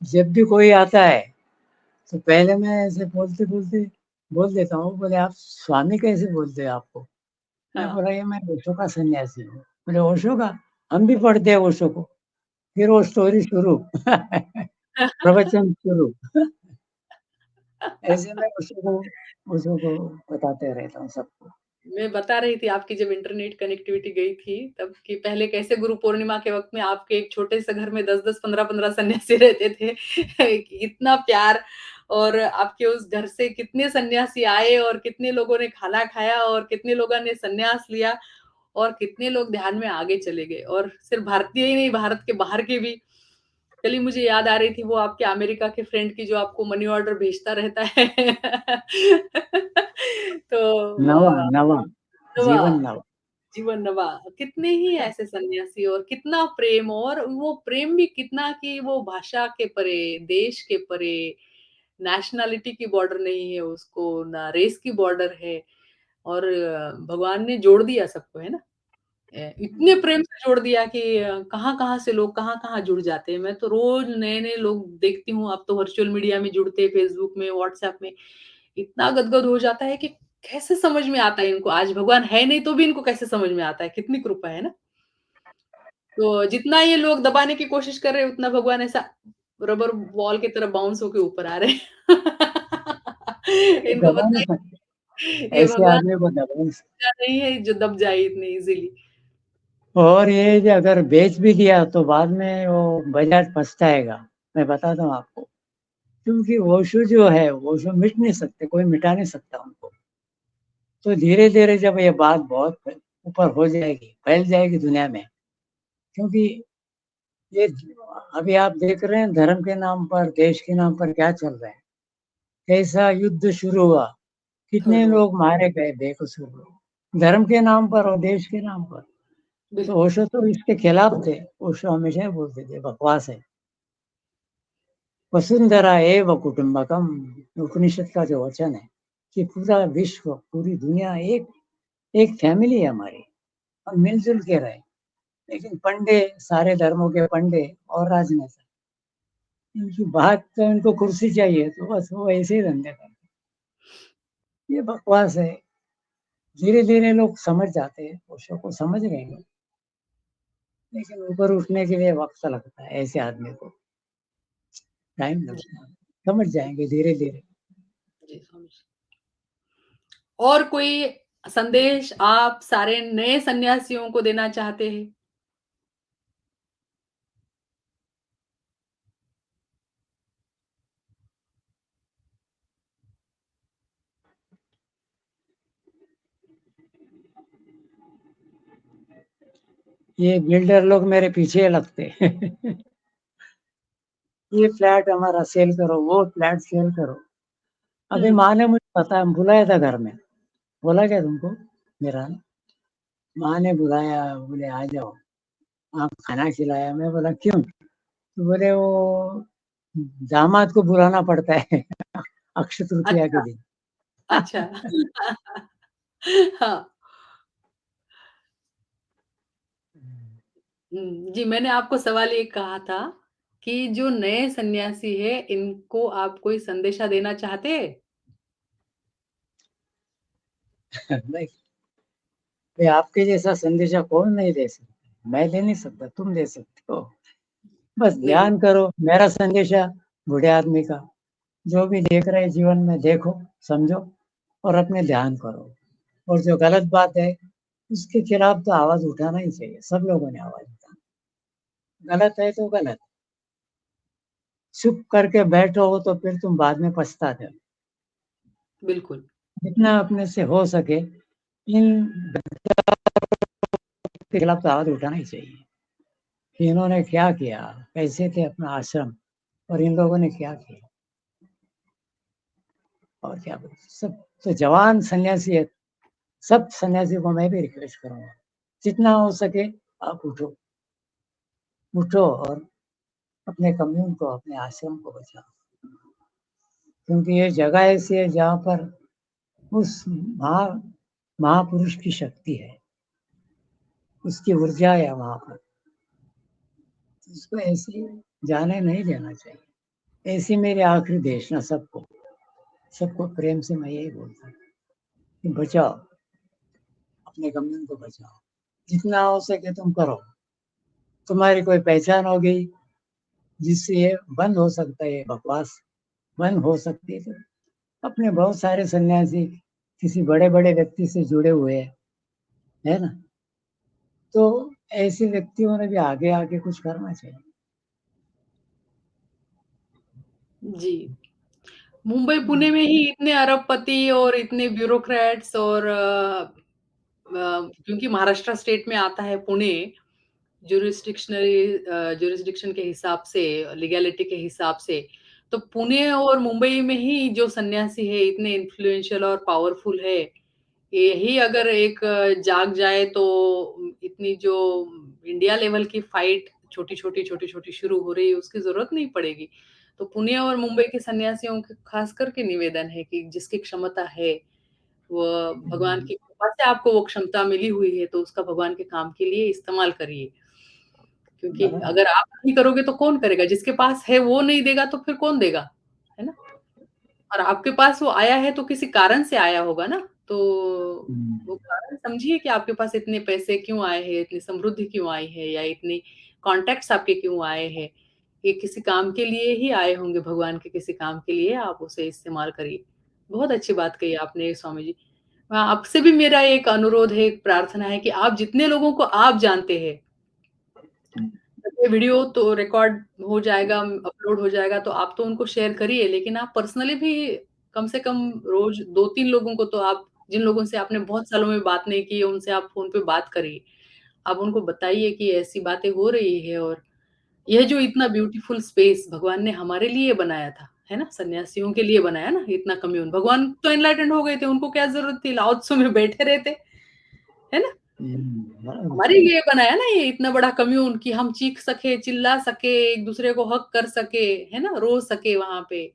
जब भी कोई आता है, तो पहले मैं ऐसे बोलते-बोलते बोल देता हूँ, बोले आप स्वामी कैसे बोलते हैं आपको? मैं हाँ। बोला ये मैं ओशो का सन्यासी हूँ। बोले ओशो का? हम भी पढ़ते हैं ओशो को। फिर वो स्टोरी शुरू प्रवचन शुरू। ऐसे मैं ओशो को बताते रहता हूँ सबको। मैं बता रही थी आपकी जब इंटरनेट कनेक्टिविटी गई थी, तब कि पहले कैसे गुरु पूर्णिमा के वक़्त में आपके एक छोटे से घर में 10-10, 15-15 सन्यासी रहते थे। इतना प्यार और आपके उस घर से कितने सन्यासी आए और कितने लोगों ने खाना खाया और कितने लोगों ने सन्यास लिया और कितने लोग ध्यान में आगे चले गए और सिर्फ़ भारतीय ही नहीं, भारत के बाहर के भी। कल ही मुझे याद आ रही थी वो आपके अमेरिका के फ्रेंड की जो आपको मनी ऑर्डर भेजता रहता है। तो नवा, नवा, नवा जीवन नवा। जीवन नवा कितने ही ऐसे सन्यासी और कितना प्रेम और वो प्रेम भी कितना कि वो भाषा के परे, देश के परे, नेशनैलिटी की बॉर्डर नहीं है उसको, ना रेस की बॉर्डर है और भगवान ने जोड़ दिया सबको, है ना? इतने प्रेम से जोड़ दिया कि कहाँ-कहाँ से लोग कहाँ-कहाँ जुड़ जाते हैं। मैं तो रोज़ नए-नए लोग देखती हूँ, अब तो वर्चुअल मीडिया में जुड़ते हैं, फेसबुक में, व्हाट्सएप में। इतना गदगद हो जाता है कि कैसे समझ में आता है इनको, आज भगवान है नहीं तो भी इनको कैसे समझ में आता है, कितनी कृपा है ना? तो जितना ये लोग दबाने की कोशिश कर रहे हैं, उतना भगवान ऐसा रबर बॉल की तरह बाउंस होके ऊपर आ रहे हैं। ये इनको दबा पता नहीं है सकते, ये ऐसे भगवान आदमी को दबा नहीं सकते। का नहीं है जो दब जाए इतनी इज़िली। और ये जो अगर बेच भी दिया तो बाद में वो बजाज पछताएगा, मैं बताता हूँ आपको। क्योंकि ओशो जो है, ओशो मिट नहीं सकते, कोई मिटा नहीं सकता उनको। तो धीरे-धीरे जब ये बात बहुत ऊपर हो जाएगी, फैल जाएगी दुनिया में, क्योंकि ये अभी आप देख रहे हैं धर्म के नाम पर, देश के नाम पर क्या चल रहा है। कैसा युद्ध शुरू हुआ, कितने ज़रूर, लोग मारे गए बेकसूर लोग, धर्म के नाम पर और देश के नाम पर। तो बिल्कुल। ओशो तो इसके खिलाफ थे, ओशो हमेशा ही बोलते थे बकवास है। वसुंधरा एव कुटुम्बकम उपनिषद का जो वचन है कि पूरा विश्व, पूरी दुनिया एक एक फैमिली है हमारी, हम मिल-जुल के रहें। लेकिन पंडे, सारे धर्मों के पंडे और राजनेता, इनकी बात तो इनको कुर्सी चाहिए, तो बस वो ऐसे ही धंधे करते हैं। ये बकवास है। धीरे-धीरे लोग समझ जाते हैं, ओशो को समझ गए लोग, लेकिन ऊपर उठने के लिए वक़्त लगता है ऐसे आदमी को, टाइम जी, लगता है। समझ जाएँगे धीरे-धीरे। जी, समझ और कोई संदेश आप सारे नए सन्यासियों को देना चाहते हैं? ये बिल्डर लोग मेरे पीछे लगते हैं। ये फ्लैट हमारा सेल करो, वो फ्लैट सेल करो। अभी हुँ। माँ ने मुझे बुलाया था घर में। बोला क्या तुमको? मेरा माँ ने बुलाया, बोले आ जाओ। खाना खिलाया। मैं बोला क्यों? तो बोले वो दामाद को बुलाना पड़ता है अक्षय तृतीया के अच्छा, दिन। अच्छा। हाँ। जी, मैंने आपको सवाल ये कहा था कि जो नए सन्यासी हैं, इनको आप कोई संदेशा देना चाहते हैं? नहीं, ये आपके जैसा संदेशा कौन नहीं दे सकता। मैं दे नहीं सकता, तुम दे सकते हो। बस नहीं। ध्यान करो। मेरा संदेशा बूढ़े आदमी का, जो भी देख रहे जीवन में देखो, समझो और अपने ध्यान करो। और जो गलत बात है उसके खिलाफ तो आवाज उठाना ही चाहिए। सब लोगों ने आवाज उठाना। गलत है तो गलत। चुप करके बैठो तो फिर तुम बाद में पछताते हो। बिल्कुल। जितना अपने से हो सके इन के खिलाफ तो आवाज उठाना ही चाहिए कि इन्होंने क्या किया, कैसे थे अपना आश्रम और इन लोगों ने क्या किया। और क्या बोले, सब तो जवान सन्यासी है। सब सन्यासी को मैं भी रिक्वेस्ट करूंगा, जितना हो सके आप उठो। उठो और अपने कम्यून को, अपने आश्रम को बचाओ। क्योंकि ये जगह ऐसी है जहाँ पर उस महापुरुष की शक्ति है, उसकी ऊर्जा है वहाँ पर। तो उसको ऐसे जाने नहीं देना चाहिए। ऐसी मेरी आखिरी देशना सबको, सबको प्रेम से मैं यही बोलता हूँ कि बचाओ, अपने कम्यून को बचाओ। जितना हो सके तुम करो। तुम्हारी कोई पहचान होगी जिससे ये बंद हो सकता है, ये बकवास बंद हो सकती है। तो अपने बहुत सारे सन्यासी किसी बड़े बड़े व्यक्ति से जुड़े हुए हैं, है ना? तो ऐसे व्यक्तियों ने भी आगे आके कुछ करना चाहिए। जी। मुंबई, पुणे में ही इतने अरबपति और इतने ब्यूरोक्रेट्स और क्योंकि महाराष्ट्र स्टेट में आता है पुणे, ज्यूरिसडिक्शन के हिसाब से, लीगैलिटी के हिसाब से, तो पुणे और मुंबई में ही जो सन्यासी है, इतने इन्फ्लुएंशियल और पावरफुल है, यही अगर एक जाग जाए तो इतनी जो इंडिया लेवल की फाइट छोटी-छोटी शुरू हो रही है, उसकी ज़रूरत नहीं पड़ेगी। तो पुणे और मुंबई के सन्यासियों के खास करके निवेदन है कि जिसकी क्षमता है, वो भगवान की कृपा से आपको वो क्षमता मिली हुई है, तो उसका भगवान के काम के लिए इस्तेमाल करिए। क्योंकि बराबर। अगर आप नहीं करोगे तो कौन करेगा? जिसके पास है वो नहीं देगा तो फिर कौन देगा? है ना? और आपके पास वो आया है तो किसी कारण से आया होगा ना, तो वो कारण समझिए कि आपके पास इतने पैसे क्यों आए हैं, इतनी समृद्धि क्यों आई है या इतनी कॉन्टैक्ट्स आपके क्यों आए हैं। ये किसी काम के लिए ही आए होंगे, भगवान के किसी काम के लिए, आप उसे इस्तेमाल करिए। बहुत अच्छी बात कही आपने स्वामी जी। आपसे भी मेरा एक अनुरोध है, एक प्रार्थना है कि आप जितने लोगों को आप जानते हैं, ये वीडियो तो रिकॉर्ड हो जाएगा, अपलोड हो जाएगा, तो आप तो उनको शेयर करिए, लेकिन आप पर्सनली भी कम से कम रोज़ 2-3 लोगों को तो आप जिन लोगों से आपने बहुत सालों में बात नहीं की, उनसे आप फ़ोन पे बात करिए। आप उनको बताइए कि ऐसी बातें हो रही है और यह जो इतना ब्यूटीफुल स्पेस भगवान ने हमारे लिए बनाया था, है ना? सन्यासियों के लिए बनाया ना इतना कम्यून। भगवान तो एनलाइटेंड हो गए थे, उनको क्या ज़रूरत थी लाओ त्सो में बैठे रहते, है ना? बराबर। हमारे लिए बनाया ना ये इतना बड़ा कम्यून कि हम चीख सके, चिल्ला सके, एक-दूसरे को हग कर सके, है ना? रो सके वहाँ पे।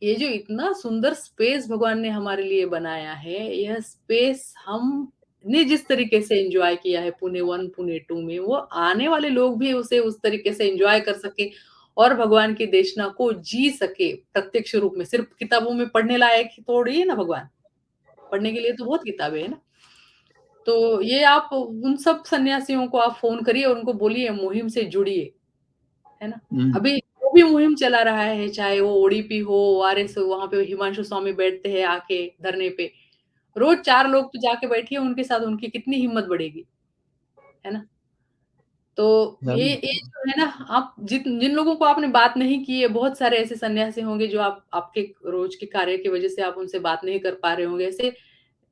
ये जो इतना सुंदर स्पेस भगवान ने हमारे लिए बनाया है, यह स्पेस हमने जिस तरीके से एन्जॉय किया है पुणे 1, पुणे 2 में, वो आने वाले लोग भी उसे उस तरीके से एन्जॉय कर सकें और भगवान की देशना को जी सके प्रत्यक्ष रूप में। सिर्फ़ किताबों में पढ़ने लायक ही थोड़ी है ना भगवान, पढ़ने के लिए तो बहुत किताबें हैं ना। तो ये आप उन सब सन्यासियों को आप फ़ोन करिए और उनको बोलिए मुहिम से जुड़िए, है ना? हुँ। अभी जो भी मुहिम चला रहा है, चाहे वो ओडीपी हो, ओआरएस हो, वहाँ पे हिमांशु स्वामी बैठते हैं आके धरने पे। रोज़ 4 लोग तो जाके बैठिए उनके साथ, उनकी कितनी हिम्मत बढ़ेगी, है ना? तो ये ज़रूर। जो है ना, आप जिन लोगों को आपने बात नहीं की है, बहुत सारे ऐसे सन्यासी होंगे जो आप आपके रोज़ के कार्य की वज़ह से आप उनसे बात नहीं कर पा रहे होंगे। ऐसे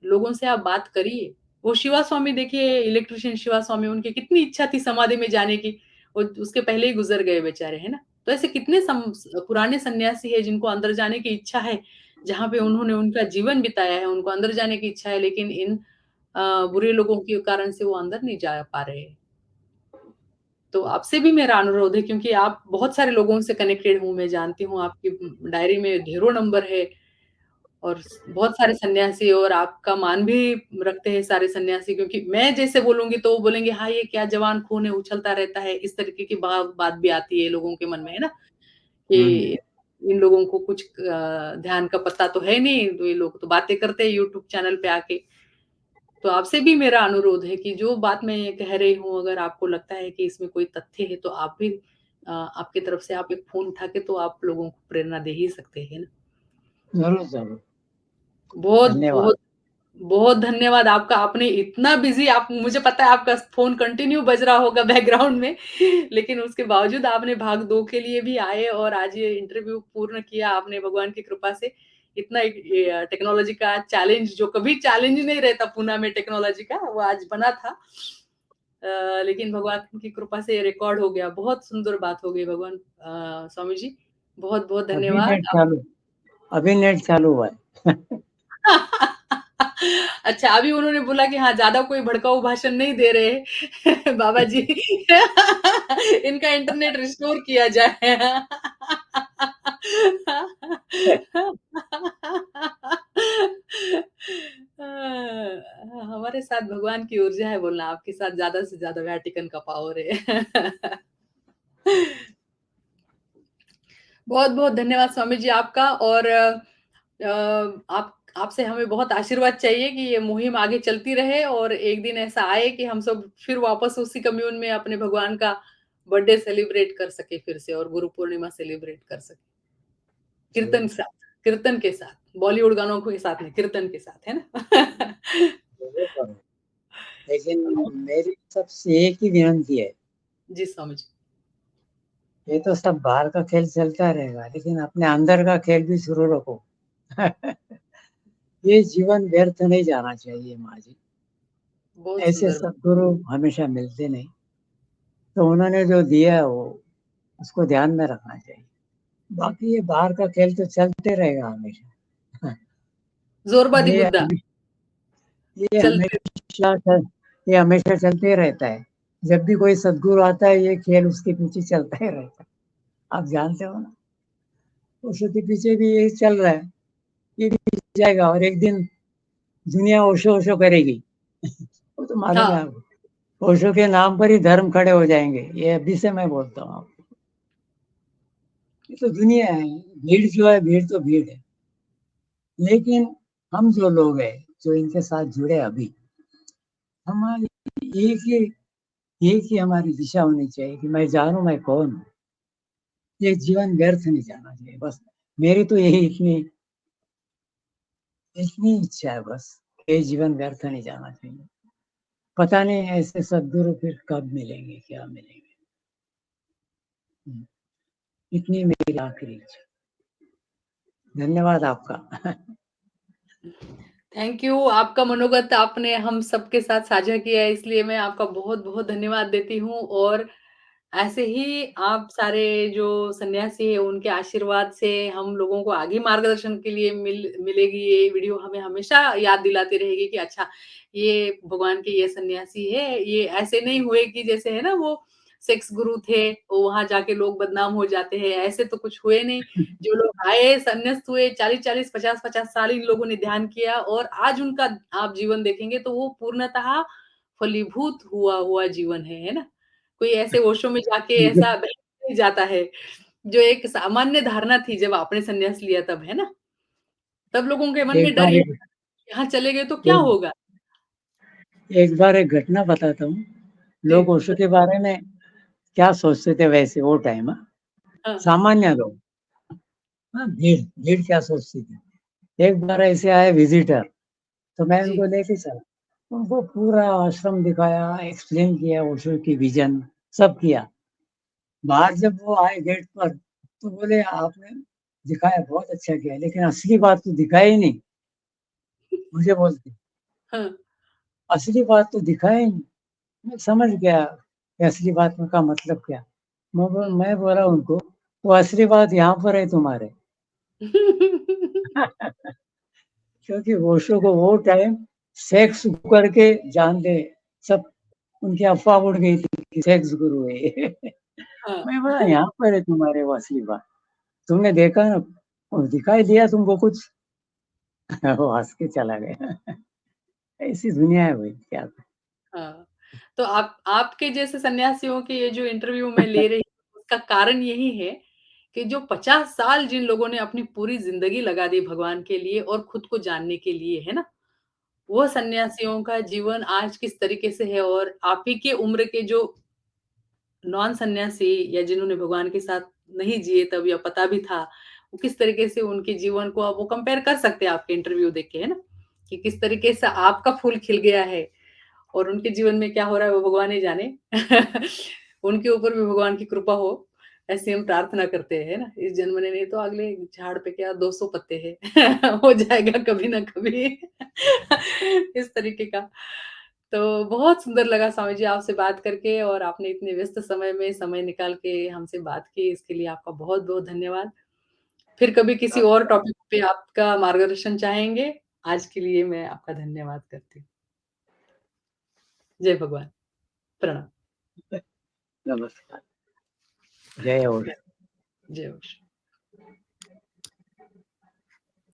लोगों से आप बात करिए। वो शिवा स्वामी देखिए, इलेक्ट्रीशियन शिवा स्वामी, उनकी कितनी इच्छा थी समाधि में जाने की, वो उसके पहले ही गुज़र गए बेचारे, है ना? तो ऐसे कितने पुराने सन्यासी हैं जिनको अंदर जाने की इच्छा है, जहाँ पे उन्होंने उनका जीवन बिताया है, उनको अंदर जाने की इच्छा है, लेकिन इन बुरे लोगों के कारण से वो अंदर नहीं जा पा रहे हैं। तो आपसे भी मेरा अनुरोध है, क्योंकि आप बहुत सारे लोगों से कनेक्टेड हूँ, मैं जानती हूँ आपकी डायरी में ढेरों नंबर है और बहुत सारे सन्यासी, और आपका मान भी रखते हैं सारे सन्यासी, क्योंकि मैं जैसे बोलूँगी तो वो बोलेंगे, हाँ, ये क्या जवान खून है, उछलता रहता है। इस तरीके की बात भी आती है लोगों के मन में, है ना? कि इन लोगों को कुछ ध्यान का पता तो है नहीं, तो ये लोग तो बातें करते हैं यूट्यूब चैनल पे आके। तो आपसे भी मेरा अनुरोध है कि जो बात मैं ये कह रही हूँ, अगर आपको लगता है कि इसमें कोई तथ्य है, तो आप भी आपकी तरफ से आप एक फ़ोन उठा के तो आप लोगों को प्रेरणा दे ही सकते हैं ना। ज़रूर, ज़रूर। बहुत, धन्यवाद। बहुत, बहुत धन्यवाद आपका। आपने इतना बिज़ी, आप मुझे पता है आपका फ़ोन कंटिन्यू बज रहा होगा बैकग्राउंड में, लेकिन उसके बावजूद आपने भाग 2 के लिए भी आए और आज ये इंटरव्यू पूर्ण किया आपने भगवान की कृपा से। इतना एक ये टेक्नोलॉजी का चैलेंज, जो कभी चैलेंज नहीं रहता पुणे में टेक्नोलॉजी का, वो आज बना था। लेकिन भगवान की कृपा से ये रिकॉर्ड हो गया। बहुत सुंदर बात हो गई भगवान, स्वामी जी, बहुत-बहुत अभी धन्यवाद। नेट चालू अभी नेट चालू हुआ है। अच्छा, अभी उन्होंने बोला कि हाँ, ज़्यादा कोई भड़काऊ भाषण नहीं दे रहे हैं बाबा जी। इनका इंटरनेट रिस्टोर किया जाए। हमारे साथ भगवान की ऊर्जा है बोलना, आपके साथ ज़्यादा से ज़्यादा वैटिकन का पावर है। बहुत-बहुत धन्यवाद स्वामी जी आपका, और आप आपसे हमें बहुत आशीर्वाद चाहिए कि ये मुहिम आगे चलती रहे और एक दिन ऐसा आए कि हम सब फिर वापस उसी कम्यून में अपने भगवान का बर्थडे सेलिब्रेट कर सके फिर से, और गुरु पूर्णिमा सेलिब्रेट कर सके। कीर्तन ज़रूर, के साथ, कीर्तन के साथ, बॉलीवुड गानों के साथ नहीं, कीर्तन के साथ, है ना? ज़रूर करो। लेकिन मेरी सबसे एक ही विनती है, जी स्वामी जी। ये तो सब बाहर का खेल चलता रहेगा, लेकिन अपने अंदर का खेल भी शुरू रखो। ये जीवन व्यर्थ नहीं जाना चाहिए माँ जी। बहुत ऐसे सुंदर। सद्गुरु हमेशा मिलते नहीं, तो उन्होंने जो दिया है वो उसको ध्यान में रखना चाहिए। बाकी ये बाहर का खेल तो चलते रहेगा हमेशा। ज़ोरबादी ये बुद्धा, ये चलते। हमेशा ये हमेशा चलते ही रहता है। जब भी कोई सद्गुरु आता है, ये खेल उसके पीछे चलता ही रहता है। आप जानते हो ना? उसके पीछे भी यही चल रहा है। ये भी जाएगा और एक दिन दुनिया ओशो-ओशो करेगी। वो तो मालूम हाँ, है आपको। ओशो के नाम पर ही धर्म खड़े हो जाएँगे। ये अभी से मैं बोलता हूँ आपको। ये तो दुनिया है। भीड़ जो है, भीड़ तो भीड़ है। लेकिन हम जो लोग हैं, जो इनके साथ जुड़े अभी, हमारी एक ही हमारी दिशा होनी चाहिए कि मैं जानूँ मैं कौन हूँ। ये जीवन व्यर्थ नहीं जाना चाहिए बस। मेरी तो यही इतनी इतनी इच्छा है बस। ये जीवन व्यर्थ नहीं जाना चाहिए। पता नहीं ऐसे सद्गुरु फिर कब मिलेंगे, क्या मिलेंगे? हुँ, इतनी मेरी आखिरी इच्छा। धन्यवाद आपका। Thank you. आपका मनोगत आपने हम सबके साथ साझा किया है, इसलिए मैं आपका बहुत-बहुत धन्यवाद देती हूँ, और ऐसे ही आप सारे जो सन्यासी हैं, उनके आशीर्वाद से हम लोगों को आगे मार्गदर्शन के लिए मिलेगी। ये वीडियो हमें हमेशा याद दिलाती रहेगी कि अच्छा, ये भगवान के ये सन्यासी है, ये ऐसे नहीं हुए कि जैसे है ना वो सेक्स गुरु थे, वो वहाँ जाके लोग बदनाम हो जाते हैं, ऐसे तो कुछ हुए नहीं। जो लोग आए, संन्यास्त हुए, 40-40, 50-50 साल इन लोगों ने ध्यान किया, और आज उनका आप जीवन देखेंगे तो वो पूर्णतः फलीभूत हुआ हुआ जीवन है ना? कोई ऐसे ओशो में जाके ऐसा बैठ नहीं जाता है, जो एक सामान्य धारणा थी जब आपने संन्यास लिया तब, है ना? तब लोगों के मन एक में डर बार ये एक था, यहाँ चले गए तो क्या एक होगा? एक बार एक घटना बताता हूँ। जी, लोग ओशो के बारे में क्या सोचते थे वैसे वो टाइम हाँ, सामान्य लोग। हाँ, भीड़ भीड़ क्या सोचती थी। एक बार ऐसे आए विज़िटर, तो मैं जी, उनको लेके चला। उनको पूरा आश्रम दिखाया, एक्सप्लेन किया ओशो की विज़न, सब किया। बाहर जब वो आए गेट पर, तो बोले आपने दिखाया बहुत अच्छा किया, लेकिन असली बात तो दिखाई ही नहीं। मुझे बोलते, हाँ, असली बात तो दिखाया ही नहीं। मैं समझ गया कि असली बात का मतलब क्या। हुँ, मैं बोला उनको वो असली बात यहाँ पर है तुम्हारे। क्योंकि ओशो को वो टाइम सेक्स करके जान दे सब, उनकी अफ़वाह उड़ गई थी कि सेक्स गुरु है ये। हाँ। मैं बोला यहाँ पर है तुम्हारे वो असली बात। तुमने देखा ना और दिखाई दिया तुमको कुछ? वो हँस के चला गया। ऐसी दुनिया है भाई क्या करें। हाँ, तो आप आपके जैसे सन्यासियों के ये जो इंटरव्यू मैं ले रही हूँ, उसका कारण यही है कि जो 50 साल जिन लोगों ने अपनी पूरी ज़िंदगी लगा दी भगवान के लिए और खुद को जानने के लिए, है ना? वो सन्यासियों का जीवन आज किस तरीके से है और आप ही की उम्र के जो नॉन सन्यासी या जिन्होंने भगवान के साथ नहीं जिए तब या पता भी था, वो किस तरीके से उनके जीवन को आप वो कंपेयर कर सकते हैं आपके इंटरव्यू देख के, है ना? कि किस तरीके से आपका फूल खिल गया है और उनके जीवन में क्या हो रहा है वो भगवान ही जाने। उनके ऊपर भी भगवान की कृपा हो, ऐसी हम प्रार्थना करते हैं ना। इस जन्म में नहीं तो अगले झाड़ पे क्या 200 पत्ते हैं। हो जाएगा कभी ना कभी। इस तरीके का। तो बहुत सुंदर लगा स्वामी जी आपसे बात करके और आपने इतने व्यस्त समय में समय निकाल के हमसे बात की, इसके लिए आपका बहुत-बहुत धन्यवाद। फिर कभी किसी और टॉपिक पे आपका मार्गदर्शन चाहेंगे। आज के लिए मैं आपका धन्यवाद करती हूँ। जय भगवान। प्रणाम। नमस्कार। जय हो। जय होश।